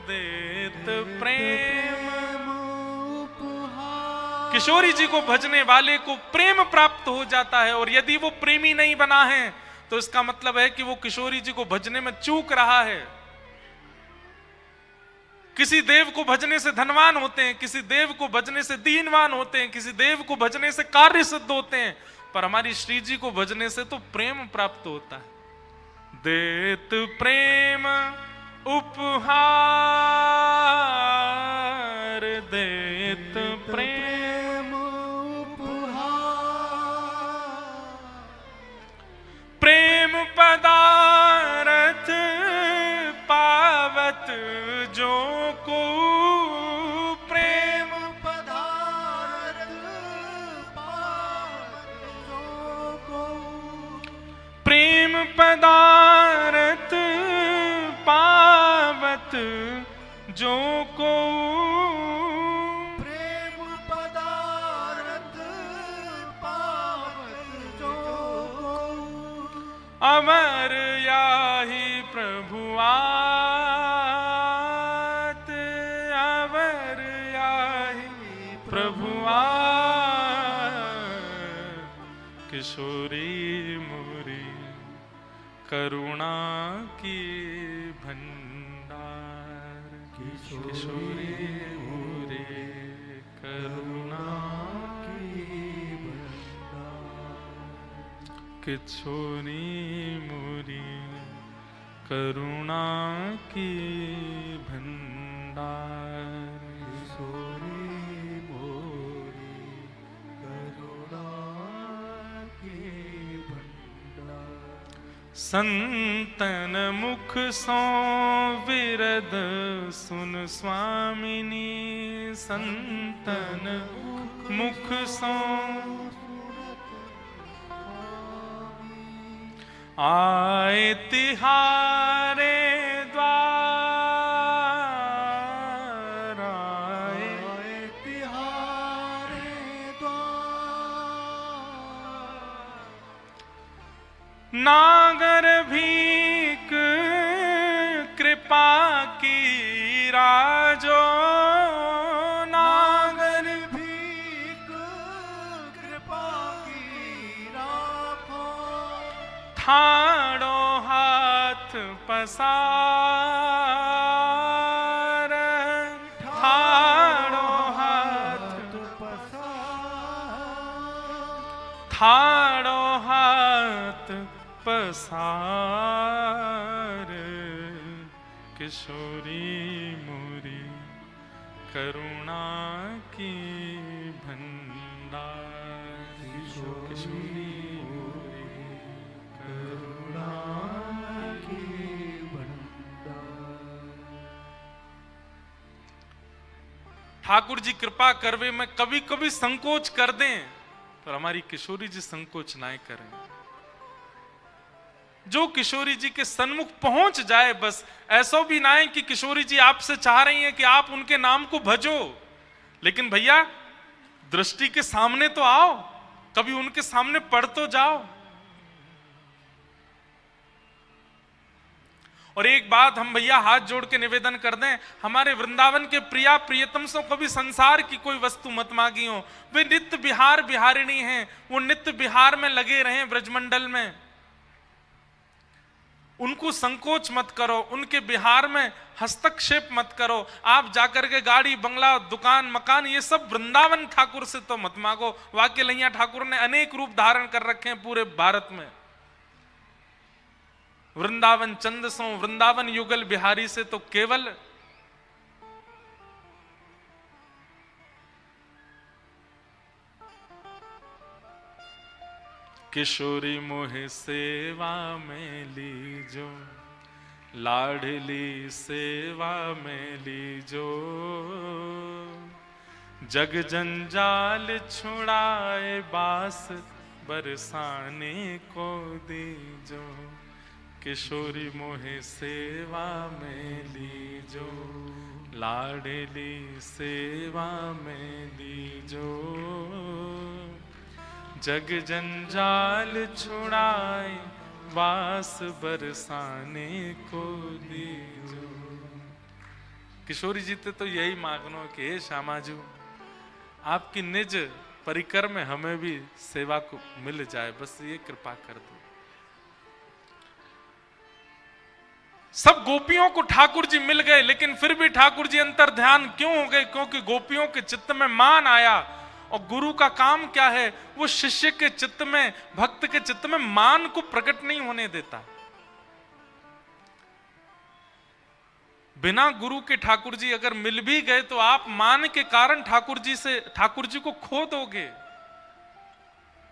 देत प्रेम। किशोरी जी को भजने वाले को प्रेम प्राप्त हो जाता है, और यदि वो प्रेमी नहीं बना है तो इसका मतलब है कि वो किशोरी जी को भजने में चूक रहा है। किसी देव को भजने से धनवान होते हैं, किसी देव को भजने से दीनवान होते हैं, किसी देव को भजने से कार्य सिद्ध होते हैं, पर हमारी श्री जी को भजने से तो प्रेम प्राप्त होता है। देत प्रेम उपहार, देत प्रेम उपहार, प्रेम पदारथ पावत जो को, प्रेम पदारथ पावत जो को, प्रेम पदारथ पावत जो को, प्रेम पदारथ पावत जो को, अमर याहि प्रभुआत, अमर याहि प्रभुआत, किशोरी मोरी करुणा की भंडार, किशोरी मोरी करुणा की भंडार, किशोरी मोरी करुणा की भंडार, किशोरी मोरी करुणा की भंडार। संतन मुख सो विरद सुन स्वामिनी, संतन मुख सो आए तिहारे द्वार, आए तिहारे द्वार, नागर भीक कृपा की राजो, नागर भीख ठाड़ो हाथ पसार, ठाड़ो हाथ ठाड़ो हाथ पसार, किशोरी मोरी करुणा की भंडार। किशोरी मोरी करुणा की भंडार। ठाकुर जी कृपा करवे में कभी कभी संकोच कर दें, पर हमारी किशोरी जी संकोच ना करें। जो किशोरी जी के सन्मुख पहुंच जाए, बस ऐसा भी ना है कि किशोरी जी आपसे चाह रही हैं कि आप उनके नाम को भजो, लेकिन भैया दृष्टि के सामने तो आओ, कभी उनके सामने पढ़ तो जाओ। और एक बात हम भैया हाथ जोड़ के निवेदन कर दें, हमारे वृंदावन के प्रिया प्रियतम से कभी संसार की कोई वस्तु मत मांगी हो। वे नित्य बिहार बिहारिणी हैं, वो नित्य बिहार में लगे रहें ब्रजमंडल में। उनको संकोच मत करो, उनके बिहार में हस्तक्षेप मत करो। आप जाकर के गाड़ी बंगला दुकान मकान ये सब वृंदावन ठाकुर से तो मत मांगो। वाक्य लैया ठाकुर ने अनेक रूप धारण कर रखे हैं पूरे भारत में। वृंदावन चंद सो वृंदावन युगल बिहारी से तो केवल किशोरी मोहे सेवा में लीजो, लाडली सेवा में लीजो, जग जंजाल छुड़ाए बास बरसाने को दीजो। किशोरी मोहे सेवा में लीजो, लाडली सेवा में लीजो, जग जंजाल छुड़ाए बास बरसाने को दीजो। किशोरी जी ते तो यही मांगनो कि हे श्यामाजू आपकी निज परिकर में हमें भी सेवा को मिल जाए, बस ये कृपा कर दो। सब गोपियों को ठाकुर जी मिल गए, लेकिन फिर भी ठाकुर जी अंतर ध्यान क्यों हो गए? क्योंकि गोपियों के चित्त में मान आया। और गुरु का काम क्या है? वो शिष्य के चित्त में, भक्त के चित्त में मान को प्रकट नहीं होने देता। बिना गुरु के ठाकुर जी अगर मिल भी गए तो आप मान के कारण ठाकुर जी को खो दोगे।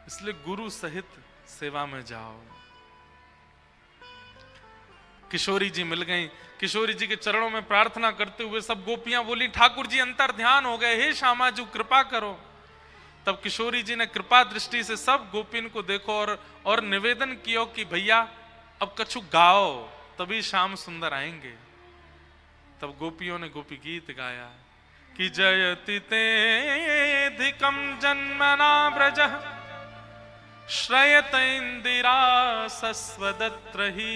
इसलिए गुरु सहित सेवा में जाओ। किशोरी जी मिल गई, किशोरी जी के चरणों में प्रार्थना करते हुए सब गोपियां बोली ठाकुर जी अंतर ध्यान हो गए, हे श्यामाजू कृपा करो। तब किशोरी जी ने कृपा दृष्टि से सब गोपिन को देखो और निवेदन किया कि भैया अब कछु गाओ, तभी श्याम सुंदर आएंगे। तब गोपियों ने गोपी गीत गाया कि जयति तेधिकम जन्मना ब्रजः श्रयत इंदिरा सस्वदत्रहि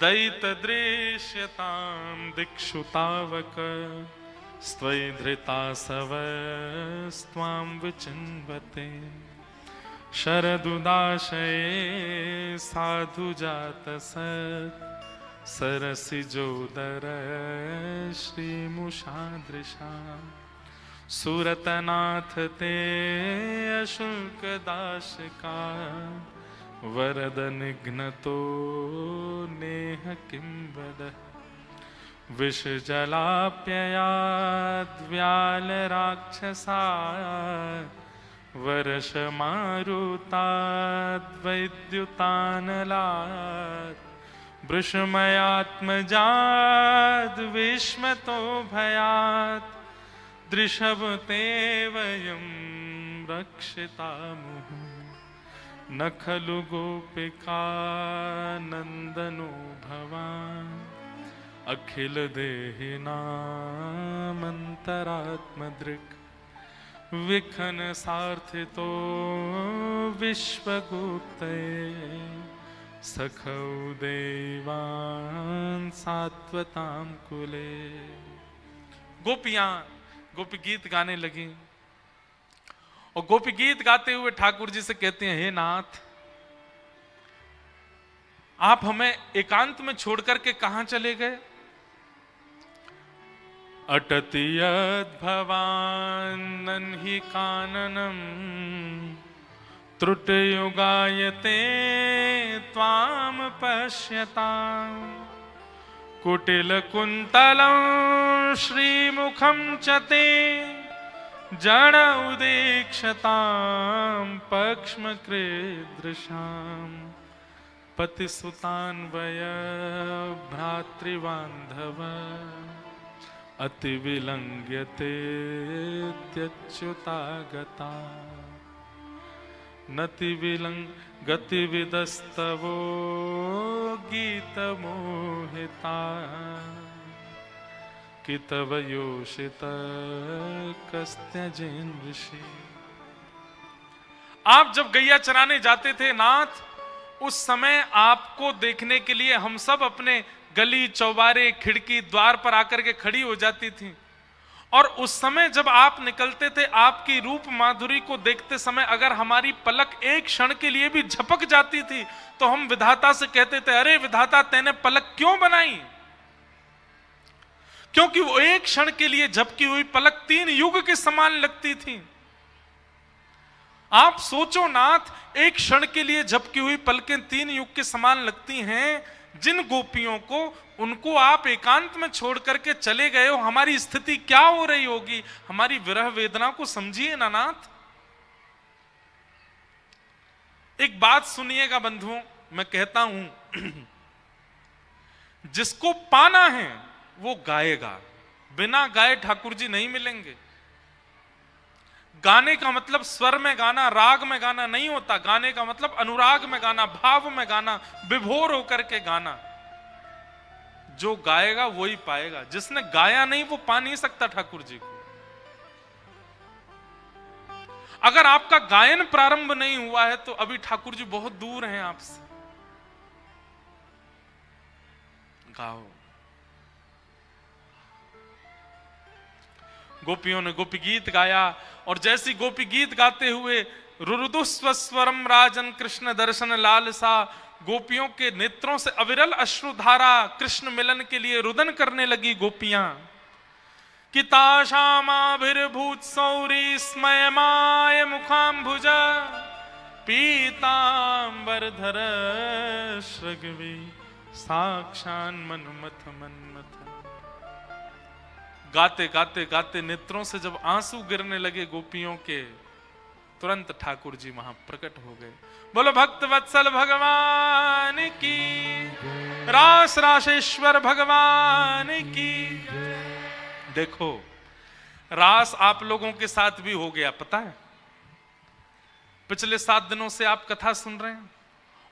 दैत दृश्यतां दिक्षुतावक स्त्वयि धृता सवस्त्वां विचिन्वते शरदुदाशये साधु जात सत् सरसिजोदर श्रीमुषादृशा सुरतनाथ ते अशुल्क दाशका वरद निघ्नतो नेह किं वदः विष जलाप्ययाद्व्याल राक्षसा वर्ष मारुताद्वैद्युतानलात् वृषमयात्मजाद् विस्मतो भयात् दृशव ते वयं रक्षितामुः न खलु गोपिका नन्दनो भवान् अखिल देहिनामन्तरात्मदृक् विखन सार्थितो विश्वगुप्तये सखौ देवान् सात्वतां कुले। गोपियां गोपी गीत गाने लगी और गोपी गीत गाते हुए ठाकुर जी से कहते हैं, हे नाथ आप हमें एकांत में छोड़ करके कहां चले गए? अटति यद्भवान् हि काननम् त्रुटयुगायते त्वां पश्यताम् कुटिलकुन्तलं श्रीमुखं च ते जड उदीक्षतां पक्ष्मकृदृशाम् पतिसुतान्वय भ्रातृबान्धव अतिविलङ्घ्यते त्यच्युतागता गतिविदस्तवो गीतमोहिता कि तव योषित कस्त्यजेन ऋषि। आप जब गैया चराने जाते थे नाथ, उस समय आपको देखने के लिए हम सब अपने गली चौबारे खिड़की द्वार पर आकर के खड़ी हो जाती थी। और उस समय जब आप निकलते थे, आपकी रूप माधुरी को देखते समय अगर हमारी पलक एक क्षण के लिए भी झपक जाती थी तो हम विधाता से कहते थे, अरे विधाता तैने पलक क्यों बनाई? क्योंकि वो एक क्षण के लिए झपकी हुई पलक 3 युग के समान लगती थी। आप सोचो नाथ, एक क्षण के लिए झपकी हुई पलकें 3 युग के समान लगती हैं। जिन गोपियों को, उनको आप एकांत में छोड़ करके चले गए हो, हमारी स्थिति क्या हो रही होगी? हमारी विरह वेदना को समझिए ना नाथ। एक बात सुनिएगा बंधुओं, मैं कहता हूं, जिसको पाना है वो गाएगा, बिना गाए ठाकुर जी नहीं मिलेंगे। गाने का मतलब स्वर में गाना, राग में गाना नहीं होता। गाने का मतलब अनुराग में गाना, भाव में गाना, विभोर होकर के गाना। जो गाएगा वही पाएगा, जिसने गाया नहीं वो पा नहीं सकता ठाकुर जी को। अगर आपका गायन प्रारंभ नहीं हुआ है तो अभी ठाकुर जी बहुत दूर हैं आपसे। गाओ। गोपियों ने गोपी गीत गाया, और जैसी गोपी गीत गाते हुए रुरुदुस्वस्वरम राजन कृष्ण दर्शन लालसा, गोपियों के नेत्रों से अविरल अश्रुधारा कृष्ण मिलन के लिए रुदन करने लगी गोपियां। कि ताशामाभिर्भूत सौरी स्मयमाय मुखाम्भुज पीतांबरधर श्रगवी साक्षान मन्मथ मन्मथ। गाते गाते गाते नेत्रों से जब आंसू गिरने लगे गोपियों के, तुरंत ठाकुर जी वहां प्रकट हो गए। बोलो भक्त वत्सल भगवान की, रास राशेश्वर भगवान की। देखो, रास आप लोगों के साथ भी हो गया, पता है? पिछले 7 दिनों से आप कथा सुन रहे हैं,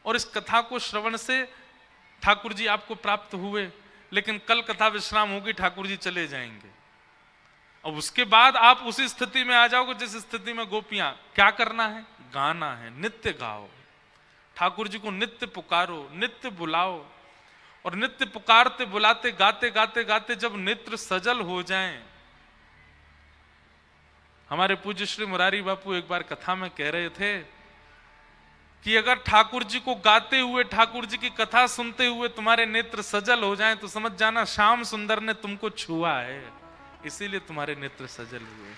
और इस कथा को श्रवण से ठाकुर जी आपको प्राप्त हुए, लेकिन कल कथा विश्राम होगी, ठाकुर जी चले जाएंगे। अब उसके बाद आप उसी स्थिति में आ जाओगे जिस स्थिति में गोपियां। क्या करना है? गाना है, नित्य गाओ, ठाकुर जी को नित्य पुकारो, नित्य बुलाओ। और नित्य पुकारते बुलाते गाते गाते गाते जब नेत्र सजल हो जाएं। हमारे पूज्य श्री मुरारी बापू एक बार कथा में कह रहे थे कि अगर ठाकुर जी को गाते हुए, ठाकुर जी की कथा सुनते हुए तुम्हारे नेत्र सजल हो जाएं तो समझ जाना श्याम सुंदर ने तुमको छुआ है, इसीलिए तुम्हारे नेत्र सजल हुए।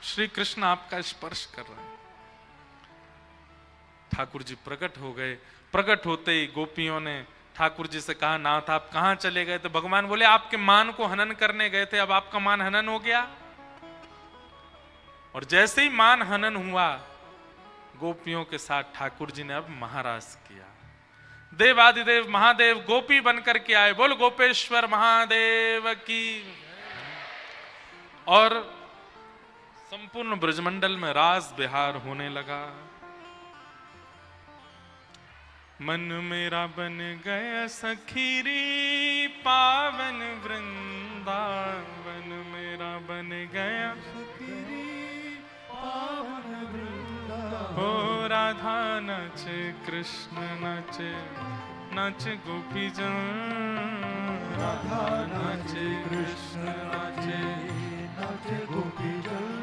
श्री कृष्ण आपका स्पर्श कर रहे हैं। ठाकुर जी प्रकट हो गए। प्रकट होते ही गोपियों ने ठाकुर जी से कहा, नाथ आप कहां चले गए? तो भगवान बोले, आपके मान को हनन करने गए थे, अब आपका मान हनन हो गया। और जैसे ही मान हनन हुआ, गोपियों के साथ ठाकुर जी ने अब महारास किया। देवादिदेव महादेव गोपी बनकर के आए। बोल गोपेश्वर महादेव की। और संपूर्ण ब्रजमंडल में रास बिहार होने लगा। मन मेरा बन गया सखीरी पावन वृंदावन, मेरा बन गया सखीरी पावन वृंदावन। हो राधा नाचे कृष्ण नाचे, नाचे गोपी जन। राधा नाचे कृष्ण नाचे, नाचे गोपी जन।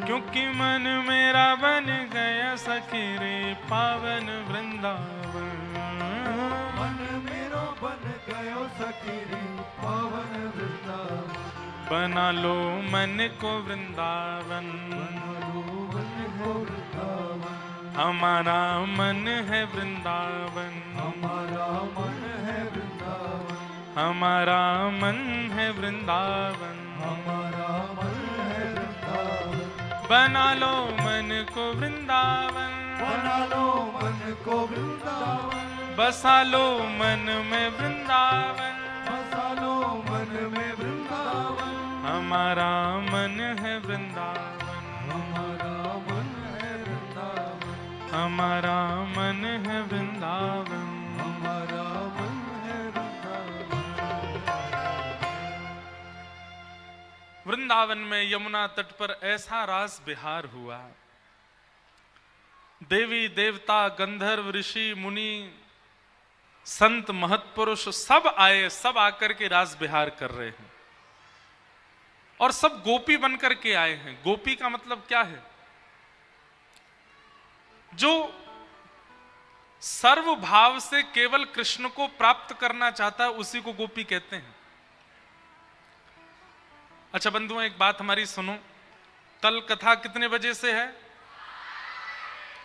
क्योंकि मन मेरा बन गया सखी रे पावन वृंदावन। मन मेरो बन गयो सखी रे पावन वृंदावन। बना लो मन को वृंदावन, हमारा मन है वृंदावन, हमारा मन है वृंदावन, हमारा मन है वृंदावन, हमारा मन है वृंदावन। बना लो मन को वृंदावन, बना लो मन को वृंदावन, बसा लो मन में वृंदावन, बसा लो मन में वृंदावन। हमारा मन है वृंदावन, हमारा मन है वृंदावन, हमारा मन है वृंदावन। हमारा मन है वृंदावन। वृंदावन में यमुना तट पर ऐसा रास विहार हुआ, देवी देवता गंधर्व ऋषि मुनि संत महत्पुरुष सब आए, सब आकर के रास विहार कर रहे हैं और सब गोपी बनकर के आए हैं। गोपी का मतलब क्या है? जो सर्व भाव से केवल कृष्ण को प्राप्त करना चाहता है उसी को गोपी कहते हैं। अच्छा बंधुओं, एक बात हमारी सुनो, कल कथा कितने बजे से है?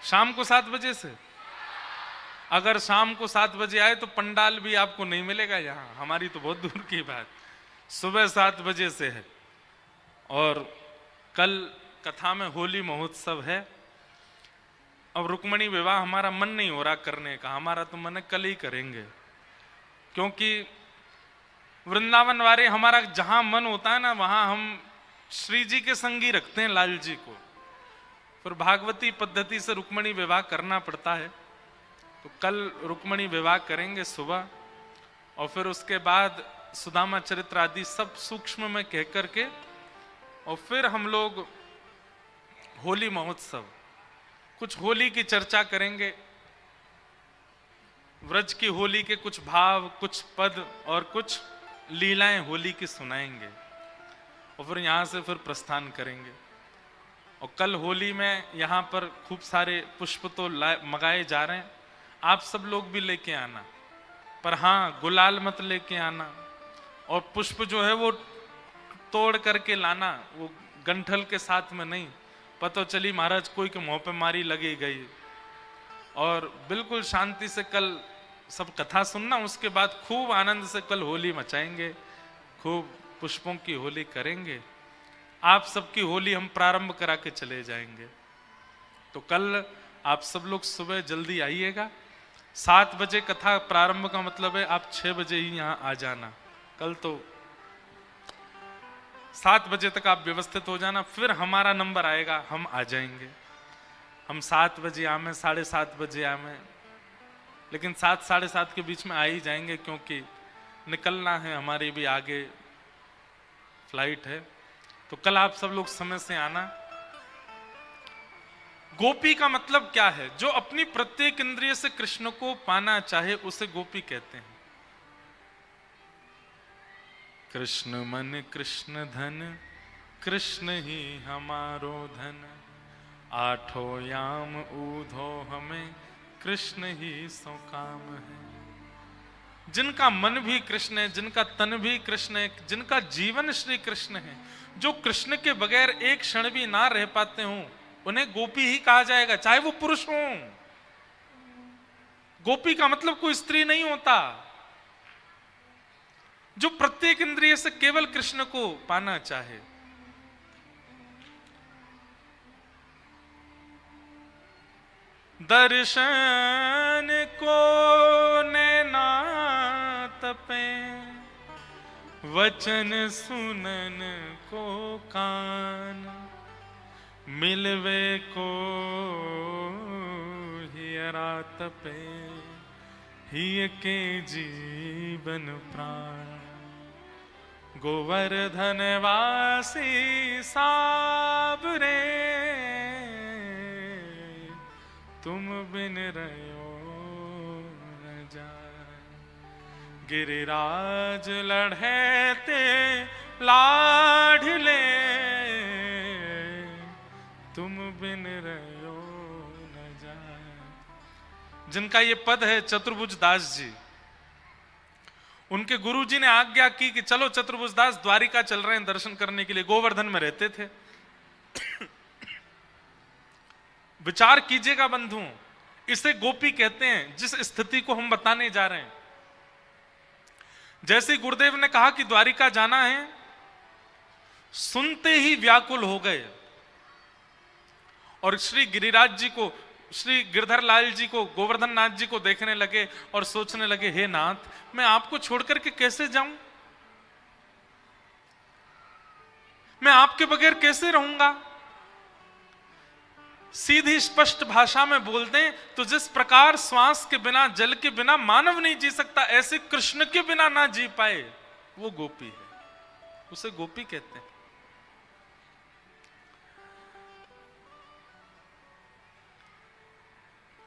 शाम को 7 बजे से। अगर शाम को 7 बजे आए तो पंडाल भी आपको नहीं मिलेगा यहां, हमारी तो बहुत दूर की बात। सुबह 7 बजे से है और कल कथा में होली महोत्सव है। अब रुक्मणी विवाह हमारा मन नहीं हो रहा करने का, हमारा तो मन है कल ही करेंगे, क्योंकि वृंदावन वाले हमारा जहां मन होता है ना वहां हम श्री जी के संगी रखते हैं, लाल जी को। फिर भागवती पद्धति से रुक्मणी विवाह करना पड़ता है, तो कल रुक्मणी विवाह करेंगे सुबह और फिर उसके बाद सुदामा चरित्र आदि सब सूक्ष्म में कह करके और फिर हम लोग होली महोत्सव, कुछ होली की चर्चा करेंगे, व्रज की होली के कुछ भाव, कुछ पद और कुछ लीलाएं होली की सुनाएंगे और फिर यहां से फिर प्रस्थान करेंगे। और कल होली में यहाँ पर खूब सारे पुष्प तो मंगाए जा रहे हैं, आप सब लोग भी लेके आना, पर हाँ गुलाल मत लेके आना और पुष्प जो है वो तोड़ करके लाना, वो गंठल के साथ में नहीं, पता चली महाराज कोई के मुंह पे मारी लगी गई। और बिल्कुल शांति से कल सब कथा सुनना, उसके बाद खूब आनंद से कल होली मचाएंगे, खूब पुष्पों की होली करेंगे। आप सबकी होली हम प्रारंभ करा के चले जाएंगे। तो कल आप सब लोग सुबह जल्दी आइएगा, 7 बजे कथा प्रारंभ का मतलब है आप 6 बजे ही यहाँ आ जाना। कल तो 7 बजे तक आप व्यवस्थित हो जाना, फिर हमारा नंबर आएगा, हम आ जाएंगे। हम 7 बजे आवे, 7:30 बजे आवे, लेकिन 7 साढ़े 7 के बीच में आ ही जाएंगे, क्योंकि निकलना है, हमारी भी आगे फ्लाइट है। तो कल आप सब लोग समय से आना। गोपी का मतलब क्या है? जो अपनी प्रत्येक इंद्रिय से कृष्ण को पाना चाहे उसे गोपी कहते हैं। कृष्ण मन कृष्ण धन, कृष्ण ही हमारो धन, आठों याम ऊधो हमें, कृष्ण ही सो काम है। जिनका मन भी कृष्ण है, जिनका तन भी कृष्ण है, जिनका जीवन श्री कृष्ण है, जो कृष्ण के बगैर एक क्षण भी ना रह पाते हों, उन्हें गोपी ही कहा जाएगा, चाहे वो पुरुष हों। गोपी का मतलब कोई स्त्री नहीं होता। जो प्रत्येक इंद्रिय से केवल कृष्ण को पाना चाहे। दर्शन को नैना तपे, वचन सुनन को कान, मिलवे को हियरा तपे, हिय के जीवन प्राण। गोवर्धन वासी साबरे, तुम बिन रहो न जाए। गिरिराज लढ़ते लाढ़ले, तुम बिन रहो न जाए। जिनका ये पद है चतुर्भुज दास जी, उनके गुरुजी ने आज्ञा की कि चलो चतुर्भुज दास द्वारिका चल रहे हैं दर्शन करने के लिए। गोवर्धन में रहते थे। विचार कीजिएगा बंधुओं, इसे गोपी कहते हैं जिस स्थिति को हम बताने जा रहे हैं। जैसे गुरुदेव ने कहा कि द्वारिका जाना है, सुनते ही व्याकुल हो गए और श्री गिरिराज जी को, श्री गिरधर लाल जी को, गोवर्धन नाथ जी को देखने लगे और सोचने लगे, हे नाथ, मैं आपको छोड़कर के कैसे जाऊं? मैं आपके बगैर कैसे रहूंगा? सीधी स्पष्ट भाषा में बोल दें तो जिस प्रकार श्वास के बिना, जल के बिना मानव नहीं जी सकता, ऐसे कृष्ण के बिना ना जी पाए, वो गोपी है। उसे गोपी कहते हैं।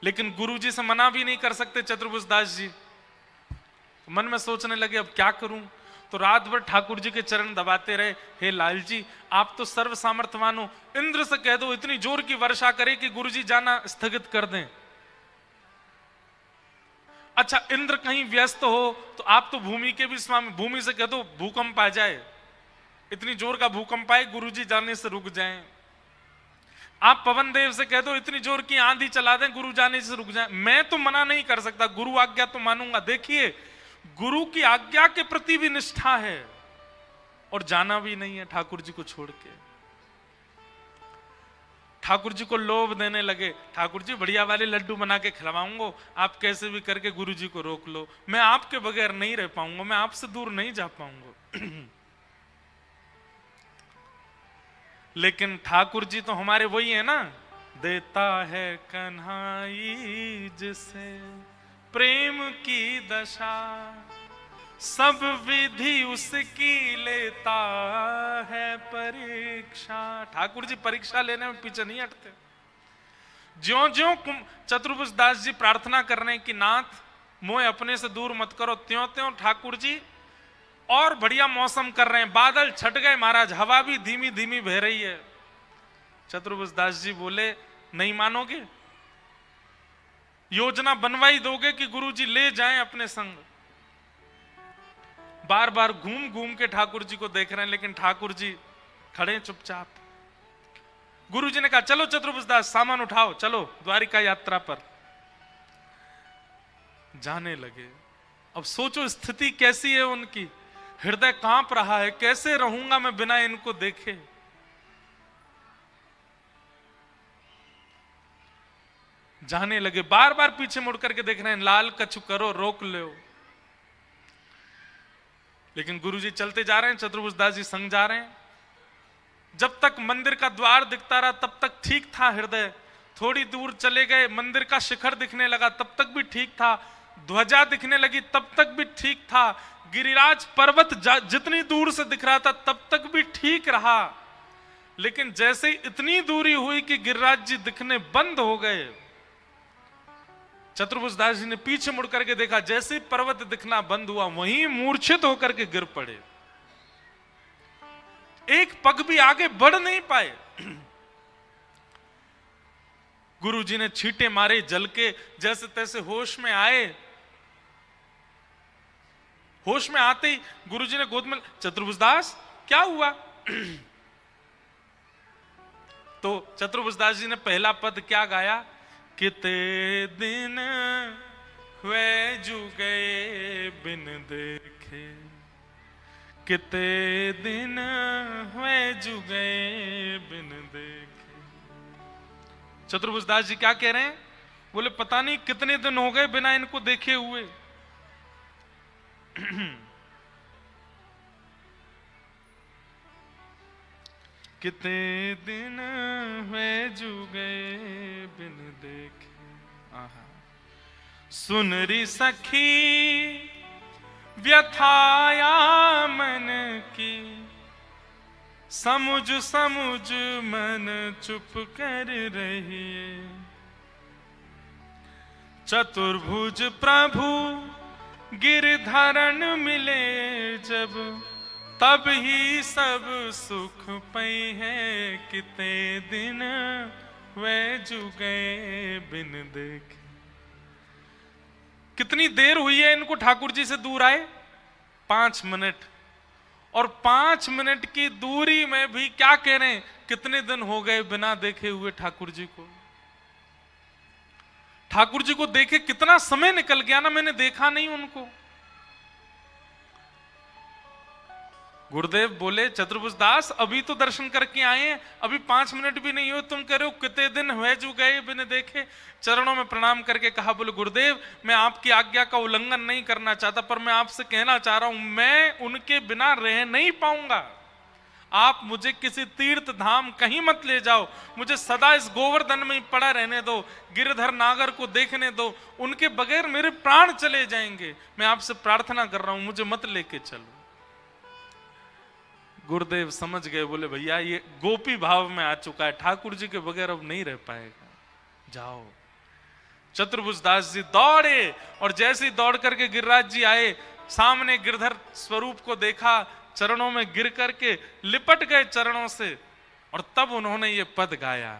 लेकिन गुरुजी से मना भी नहीं कर सकते चतुर्भुज दास जी। मन में सोचने लगे अब क्या करूं, तो रात भर ठाकुर जी के चरण दबाते रहे, हे लाल जी आप तो सर्व सामर्थ्यवान हो, इंद्र से कह दो इतनी जोर की वर्षा करे कि गुरुजी जाना स्थगित कर दें। अच्छा इंद्र कहीं व्यस्त हो तो आप तो भूमि के भी स्वामी, भूमि से कह दो भूकंप आ जाए, इतनी जोर का भूकंप आए गुरुजी जाने से रुक जाएं। आप पवन देव से कह दो इतनी जोर की आंधी चला दें गुरु जाने से रुक जाए। मैं तो मना नहीं कर सकता, गुरु आज्ञा तो मानूंगा। देखिए गुरु की आज्ञा के प्रति भी निष्ठा है और जाना भी नहीं है ठाकुर जी को छोड़ के। ठाकुर जी को लोभ देने लगे, ठाकुर जी बढ़िया वाले लड्डू बना के खिलवाऊंगा, आप कैसे भी करके गुरु जी को रोक लो, मैं आपके बगैर नहीं रह पाऊंगा, मैं आपसे दूर नहीं जा पाऊंगा। लेकिन ठाकुर जी तो हमारे वही है ना, देता है कन्हाई जिसे प्रेम की दशा, सब विधि उसकी लेता है परीक्षा। ठाकुर जी परीक्षा लेने में पीछे नहीं हटते। ज्यों ज्यों चतुर्भुज दास जी प्रार्थना कर रहे हैं कि नाथ मोह अपने से दूर मत करो, त्यों त्यों ठाकुर जी और बढ़िया मौसम कर रहे हैं। बादल छट गए महाराज, हवा भी धीमी धीमी बह रही है। चतुर्भुज दास जी बोले नहीं मानोगे, योजना बनवाई दोगे कि गुरुजी ले जाएं अपने संग। बार बार घूम घूम के ठाकुर जी को देख रहे हैं, लेकिन ठाकुर जी खड़े चुपचाप। गुरुजी ने कहा चलो चतुर्भुज दास सामान उठाओ, चलो द्वारिका यात्रा पर। जाने लगे। अब सोचो स्थिति कैसी है उनकी, हृदय कांप रहा है, कैसे रहूंगा मैं बिना इनको देखे। जाने लगे, बार बार पीछे मुड़ करके देख रहे हैं, लाल कछु करो रोक लो। लेकिन गुरुजी चलते जा रहे हैं, चतुर्भुज दास जी संग जा रहे हैं। जब तक मंदिर का द्वार दिखता रहा तब तक ठीक था हृदय। थोड़ी दूर चले गए, मंदिर का शिखर दिखने लगा, तब तक भी ठीक था। ध्वजा दिखने लगी तब तक भी ठीक था। गिरिराज पर्वत जितनी दूर से दिख रहा था तब तक भी ठीक रहा। लेकिन जैसे ही इतनी दूरी हुई कि गिरिराज जी दिखने बंद हो गए, चतुर्भुज दास जी ने पीछे मुड़ करके देखा, जैसे पर्वत दिखना बंद हुआ वहीं मूर्छित होकर के गिर पड़े। एक पग भी आगे बढ़ नहीं पाए। गुरुजी ने छींटे मारे जल के, जैसे तैसे होश में आए। होश में आते ही गुरुजी ने गोद में, चतुर्भुज दास क्या हुआ? तो चतुर्भुज दास जी ने पहला पद क्या गाया, किते दिन हुए जू गए बिन देखे, किते दिन हुए जू गए बिन देखे। चतुर्भुज दास जी क्या कह रहे हैं? बोले पता नहीं कितने दिन हो गए बिना इनको देखे हुए। कितने दिन हुए जू गए बिन देखे। सुनरी सखी व्यथाया मन की, समुझ समुझ मन चुप कर रहिए। चतुर्भुज प्रभु गिरधरण मिले जब, तब ही सब सुख पई है, कितने दिन वे जुगे बिन देखे। कितनी देर हुई है इनको ठाकुर जी से दूर आए? 5 मिनट। और 5 मिनट की दूरी में भी क्या कह रहे हैं, कितने दिन हो गए बिना देखे हुए ठाकुर जी को। ठाकुर जी को देखे कितना समय निकल गया ना, मैंने देखा नहीं उनको। गुरुदेव बोले, चतुर्भुज दास अभी तो दर्शन करके आए हैं, अभी 5 मिनट भी नहीं हुए, तुम कह रहे हो कितने दिन हुए जो गए बिना देखे। चरणों में प्रणाम करके कहा, बोले गुरुदेव मैं आपकी आज्ञा का उल्लंघन नहीं करना चाहता, पर मैं आपसे कहना चाह रहा हूं मैं उनके बिना रह नहीं पाऊंगा। आप मुझे किसी तीर्थ धाम कहीं मत ले जाओ, मुझे सदा इस गोवर्धन में ही पड़ा रहने दो, गिरधर नागर को देखने दो, उनके बगैर मेरे प्राण चले जाएंगे। मैं आपसे प्रार्थना कर रहा हूं, मुझे मत लेके चलो। गुरुदेव समझ गए, बोले भैया ये गोपी भाव में आ चुका है, ठाकुर जी के बगैर अब नहीं रह पाएगा, जाओ। चतुर्भुज दास जी दौड़े और जैसे ही दौड़ करके गिरिराज जी आए, सामने गिरधर स्वरूप को देखा, चरणों में गिर करके लिपट गए चरणों से, और तब उन्होंने ये पद गाया,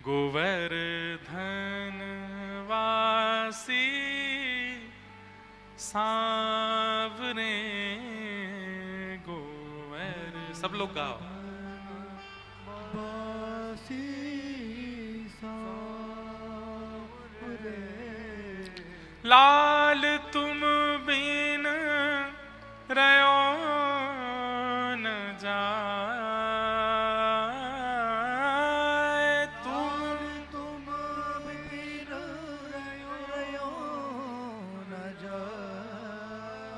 गोवर्धन वासी सांवरे गोवर। सब लोग गाओ। लाल तुम बिन रयो न जाए, तुम बिन रयो न जाए।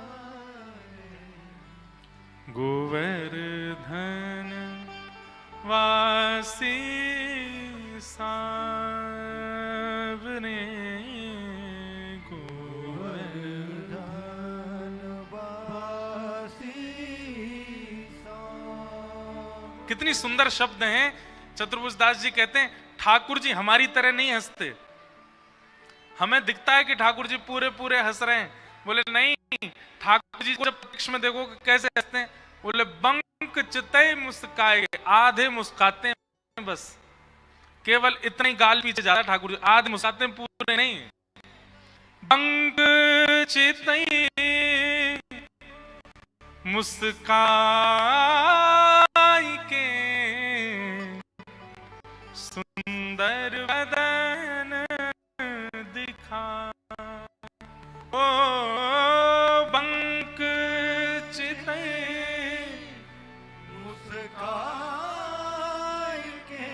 गोवर्धन वासी सांवरे कितनी सुंदर शब्द हैं। चतुर्भुज दास जी कहते हैं ठाकुर जी हमारी तरह नहीं हंसते, हमें दिखता है कि ठाकुर जी पूरे पूरे हंस रहे हैं। बोले नहीं, ठाकुर जी को जब प्रत्यक्ष में देखो कैसे हंसते हैं, बोले बंक चितई मुस्काए, आधे मुस्काते हैं बस, केवल इतना ही गाल पीछे जाता है ठाकुर जी, आधे मुस्काते हैं पूरे नहीं। बंक चितई मुस्काई के सुंदर बदन दिखा, ओ बंक चितई मुस्काई के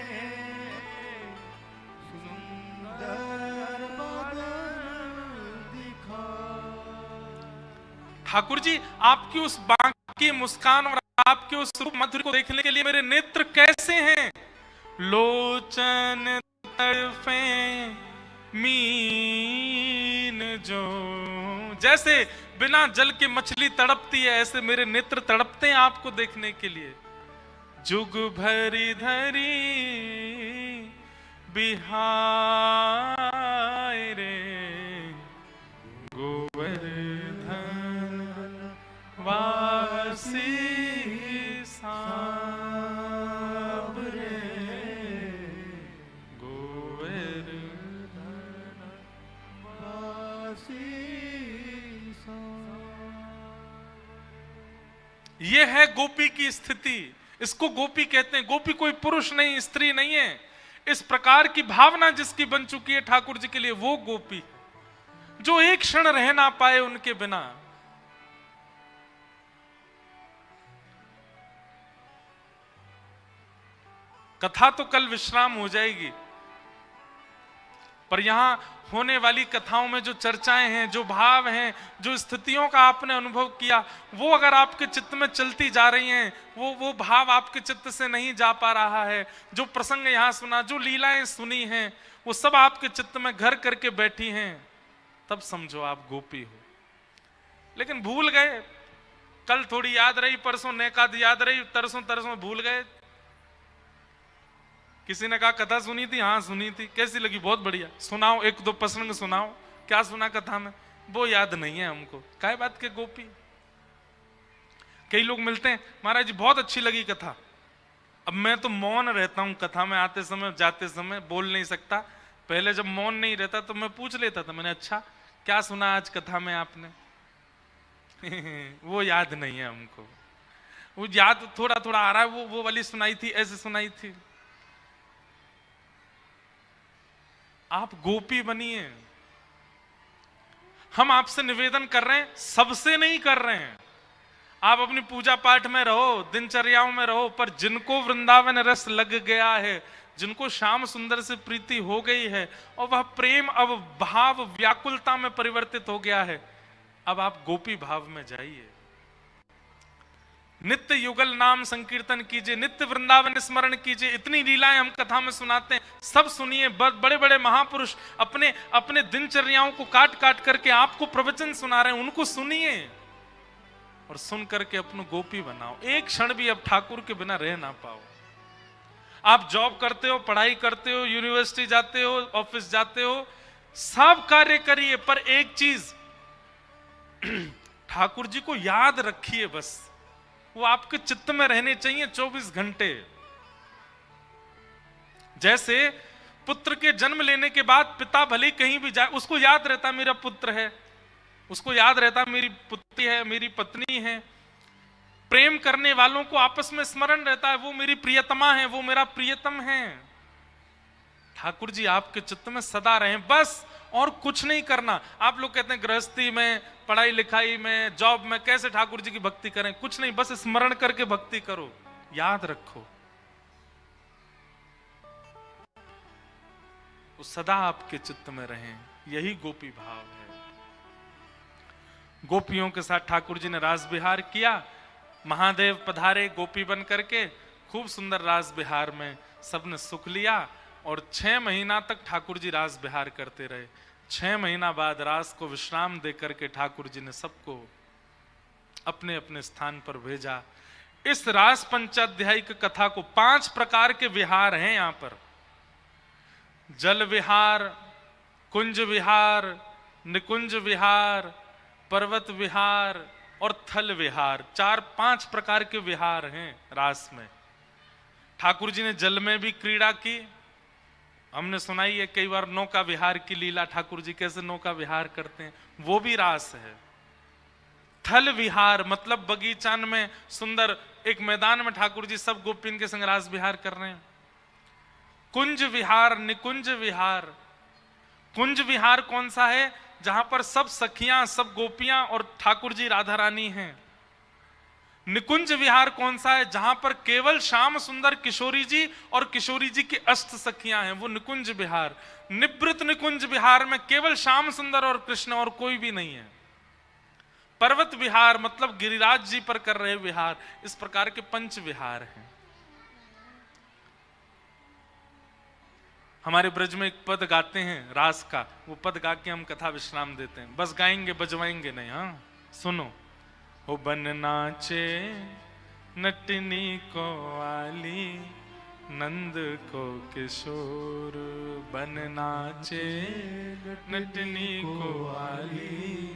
सुंदर बदन दिखा। ठाकुर जी आपकी उस बांकी मुस्कान और आपके उस रूप मधुर को देखने के लिए मेरे नेत्र कैसे हैं। लोचन तड़फे मीन जो, जैसे बिना जल की मछली तड़पती है, ऐसे मेरे नेत्र तड़पते हैं आपको देखने के लिए। जुग भरी धरी बिहाय रे गोवर्धन वासी सांवरे गोवर्धन वासी ये है गोपी की स्थिति, इसको गोपी कहते हैं। गोपी कोई पुरुष नहीं, स्त्री नहीं है, इस प्रकार की भावना जिसकी बन चुकी है ठाकुर जी के लिए, वो गोपी जो एक क्षण रह ना पाए उनके बिना। कथा तो कल विश्राम हो जाएगी, पर यहां होने वाली कथाओं में जो चर्चाएं हैं, जो भाव हैं, जो स्थितियों का आपने अनुभव किया, वो अगर आपके चित्त में चलती जा रही हैं, वो भाव आपके चित्त से नहीं जा पा रहा है, जो प्रसंग यहां सुना, जो लीलाएं सुनी हैं, वो सब आपके चित्त में घर करके बैठी हैं, तब समझो आप गोपी हो। लेकिन भूल गए, कल थोड़ी याद रही, परसों नेकाद याद रही, तरसों तरसों भूल गए। किसी ने कहा कथा सुनी थी, हाँ सुनी थी, कैसी लगी? बहुत बढ़िया, सुनाओ, एक दो प्रसंग सुनाओ, क्या सुना कथा में? वो याद नहीं है हमको। काय बात के गोपी, कई लोग मिलते हैं, महाराज जी बहुत अच्छी लगी कथा। अब मैं तो मौन रहता हूँ कथा में, आते समय जाते समय बोल नहीं सकता। पहले जब मौन नहीं रहता तो मैं पूछ लेता था, मैंने अच्छा क्या सुना आज कथा में आपने? वो याद नहीं है हमको, वो याद थोड़ा थोड़ा आ रहा है, वो वाली सुनाई थी, ऐसे सुनाई थी। आप गोपी बनिए। हम आपसे निवेदन कर रहे हैं, सबसे नहीं कर रहे हैं। आप अपनी पूजा पाठ में रहो, दिनचर्याओं में रहो, पर जिनको वृंदावन रस लग गया है, जिनको श्याम सुंदर से प्रीति हो गई है और वह प्रेम अब भाव व्याकुलता में परिवर्तित हो गया है, अब आप गोपी भाव में जाइए। नित्य युगल नाम संकीर्तन कीजिए, नित्य वृंदावन स्मरण कीजिए। इतनी लीलाएं हम कथा में सुनाते हैं, सब सुनिए। बड़े बड़े महापुरुष अपने अपने दिनचर्याओं को काट काट करके आपको प्रवचन सुना रहे हैं, उनको सुनिए और सुन करके अपने गोपी बनाओ। एक क्षण भी अब ठाकुर के बिना रह ना पाओ। आप जॉब करते हो, पढ़ाई करते हो, यूनिवर्सिटी जाते हो, ऑफिस जाते हो, सब कार्य करिए, पर एक चीज ठाकुर जी को याद रखिए। बस वो आपके चित्त में रहने चाहिए 24 घंटे। जैसे पुत्र के जन्म लेने के बाद पिता भले कहीं भी जाए, उसको याद रहता मेरा पुत्र है, उसको याद रहता मेरी पुत्री है, मेरी पत्नी है। प्रेम करने वालों को आपस में स्मरण रहता है, वो मेरी प्रियतमा है, वो मेरा प्रियतम है। ठाकुर जी आपके चित्त में सदा रहें, बस और कुछ नहीं करना। आप लोग कहते हैं गृहस्थी में, पढ़ाई लिखाई में, जॉब में कैसे ठाकुर जी की भक्ति करें? कुछ नहीं, बस स्मरण करके भक्ति करो, याद रखो, वो सदा आपके चित्त में रहें। यही गोपी भाव है। गोपियों के साथ ठाकुर जी ने रास विहार किया। महादेव पधारे गोपी बन करके, खूब सुंदर रास विहार में सबने सुख लिया और 6 महीना तक ठाकुर जी रास विहार करते रहे। 6 महीना बाद रास को विश्राम दे करके ठाकुर जी ने सबको अपने अपने स्थान पर भेजा। इस रास पंचाध्यायी की कथा को 5 प्रकार के विहार हैं यहां पर। जल विहार, कुंज विहार, निकुंज विहार, पर्वत विहार और थल विहार। 4-5 प्रकार के विहार हैं रास में। ठाकुर जी ने जल में भी क्रीड़ा की, हमने सुनाई है कई बार नौका विहार की लीला, ठाकुर जी कैसे नौका विहार करते हैं, वो भी रास है। थल विहार मतलब बगीचान में सुंदर एक मैदान में ठाकुर जी सब गोपिन के संग रास विहार कर रहे हैं। कुंज विहार, निकुंज विहार। कुंज विहार कौन सा है? जहां पर सब सखियां, सब गोपियां और ठाकुर जी राधा रानी हैं। निकुंज विहार कौन सा है? जहां पर केवल श्याम सुंदर किशोरी जी और किशोरी जी की अष्ट सखियां हैं, वो निकुंज विहार। निवृत्त निकुंज विहार में केवल श्याम सुंदर और कृष्ण और कोई भी नहीं है। पर्वत विहार मतलब गिरिराज जी पर कर रहे विहार। इस प्रकार के 5 विहार हैं। हमारे ब्रज में एक पद गाते हैं रास का, वो पद गा के हम कथा विश्राम देते हैं। बस गाएंगे, बजवाएंगे नहीं। हाँ सुनो। हो बन नाचे नटनी को आली, नंद को किशोर। बन नाचे नटनी को आली,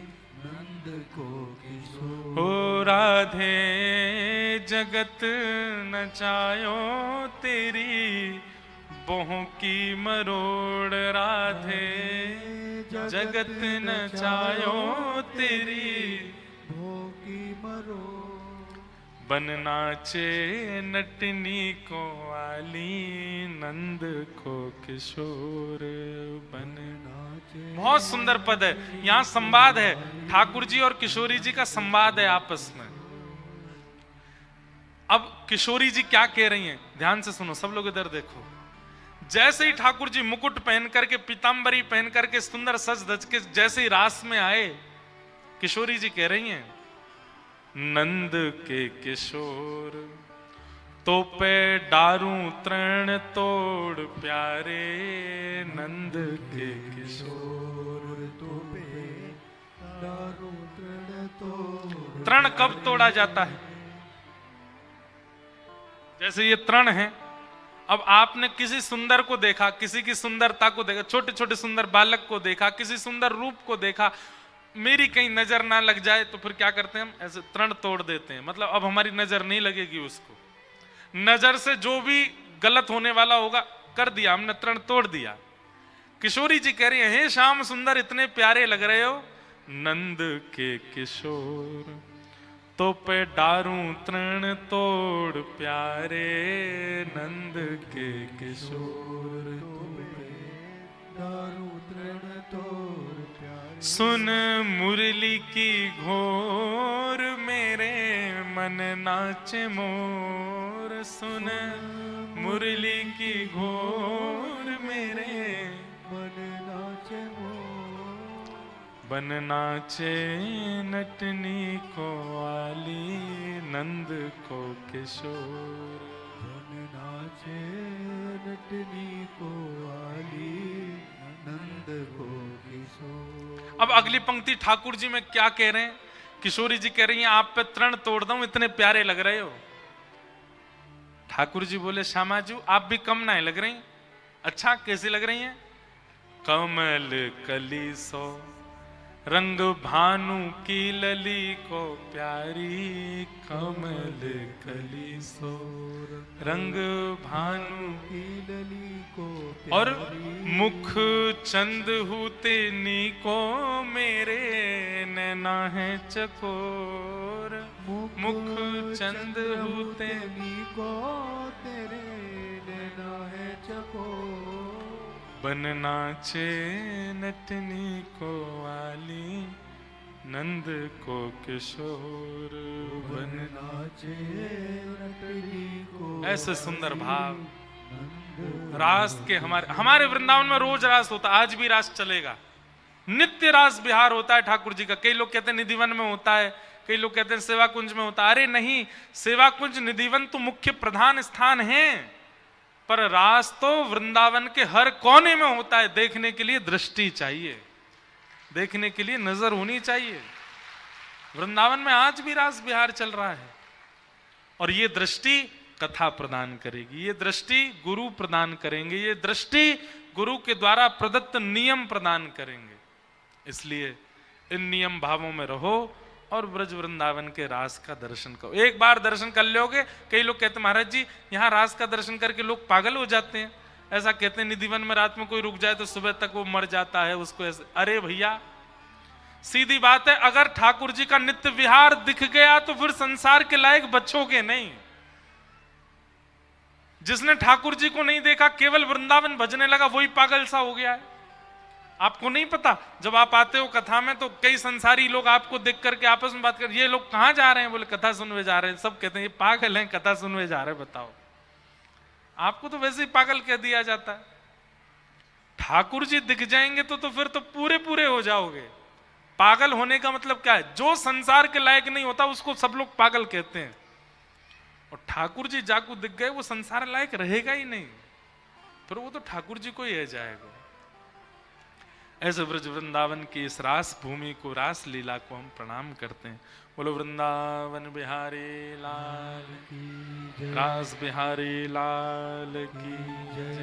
नंद को किशोर। हो राधे जगत नचायो तेरी, बोहों की मरोड़। राधे जगत नचायो तेरी, भों की मरोड़। बन नाचे नटनी को आली, नंद को किशोर। बन नाचे। बहुत सुंदर पद है। यहाँ संवाद है, ठाकुर जी और किशोरी जी का संवाद है आपस में। अब किशोरी जी क्या कह रही हैं, ध्यान से सुनो, सब लोग इधर देखो। जैसे ही ठाकुर जी मुकुट पहन करके, पीतांबरी पहन करके, सुंदर सज धज के जैसे ही रास में आए, किशोरी जी कह रही हैं, नंद के किशोर तो पे डारू तृण तोड़ प्यारे। नंद के किशोर तो पे डारू तृण तोड़। तृण कब तोड़ा जाता है? जैसे ये तृण है, अब आपने किसी सुंदर को देखा, किसी की सुंदरता को देखा, छोटे छोटे सुंदर बालक को देखा, किसी सुंदर रूप को देखा, मेरी कहीं नजर ना लग जाए तो फिर क्या करते हैं हम, ऐसे तृण तोड़ देते हैं, मतलब अब हमारी नजर नहीं लगेगी उसको। नजर से जो भी गलत होने वाला होगा कर दिया हमने, तृण तोड़ दिया। किशोरी जी कह रही हैं, हे श्याम सुंदर इतने प्यारे लग रहे हो नंद के किशोर, तो पे डारूं तृण तोड़ प्यारे नंद के किशोर। सुन मुरली की घोर मेरे मन नाचे मोर, सुन मुरली की घोर मेरे मन नाचे मोर, बन नाचे नटनी को वाली नंद को किशोर। मन नाचे नटनी को वाली नंद को किशोर। अब अगली पंक्ति ठाकुर जी में क्या कह रहे हैं, किशोरी जी कह रही हैं आप पे तृण तोड़ दूं इतने प्यारे लग रहे हो। ठाकुर जी बोले श्यामाजू आप भी कम ना लग रही। अच्छा कैसी लग रही हैं? कमल कली सो रंग भानु की लली को प्यारी, कमल कली सो रंग भानु की लली को और प्यारी, मुख चंद हुते नी को मेरे नैना है चकोर, मुख चंद हुते नी को तेरे नैना है चकोर। बन नाचे नटनी को वाली नंद को किशोर, बन नाचे नटनी को ऐसे सुंदर भाव नंद। रास के हमारे वृंदावन में रोज रास होता, आज भी रास चलेगा, नित्य रास बिहार होता है ठाकुर जी का। कई लोग कहते हैं निधिवन में होता है, कई लोग कहते हैं सेवा कुंज में होता है। अरे नहीं, सेवा कुंज निधिवन तो मुख्य प्रधान स्थान है, पर रास तो वृंदावन के हर कोने में होता है। देखने के लिए दृष्टि चाहिए, देखने के लिए नजर होनी चाहिए। वृंदावन में आज भी रास बिहार चल रहा है, और ये दृष्टि कथा प्रदान करेगी, ये दृष्टि गुरु प्रदान करेंगे, ये दृष्टि गुरु के द्वारा प्रदत्त नियम प्रदान करेंगे। इसलिए इन नियम भावों में रहो और ब्रज वृंदावन के रास का दर्शन करो। एक बार दर्शन कर लोगे, कई लोग कहते हैं महाराज जी यहाँ रास का दर्शन करके लोग पागल हो जाते हैं, ऐसा कहते हैं निधिवन में रात में कोई रुक जाए तो सुबह तक वो मर जाता है उसको ऐसे। अरे भैया सीधी बात है, अगर ठाकुर जी का नित्य विहार दिख गया तो फिर संसार के लायक बचोगे नहीं। जिसने ठाकुर जी को नहीं देखा केवल वृंदावन भजने लगा वही पागल सा हो गया है। आपको नहीं पता, जब आप आते हो कथा में तो कई संसारी लोग आपको देख करके आपस में बात कर, ये लोग कहां जा रहे हैं? बोले कथा सुनने जा रहे हैं। सब कहते हैं ये पागल हैं, कथा सुनने जा रहे हैं। बताओ, आपको तो वैसे ही पागल कह दिया जाता है। ठाकुर जी दिख जाएंगे तो फिर तो पूरे पूरे हो जाओगे। पागल होने का मतलब क्या है? जो संसार के लायक नहीं होता उसको सब लोग पागल कहते हैं, और ठाकुर जी जाकू दिख गए वो संसार लायक रहेगा ही नहीं, फिर वो तो ठाकुर जी को ही रह जाएगा। ऐसे ब्रज वृंदावन की इस रास भूमि को, रास लीला को हम प्रणाम करते हैं। बोलो वृंदावन बिहारी लाल की, रास बिहारी लाल की जय।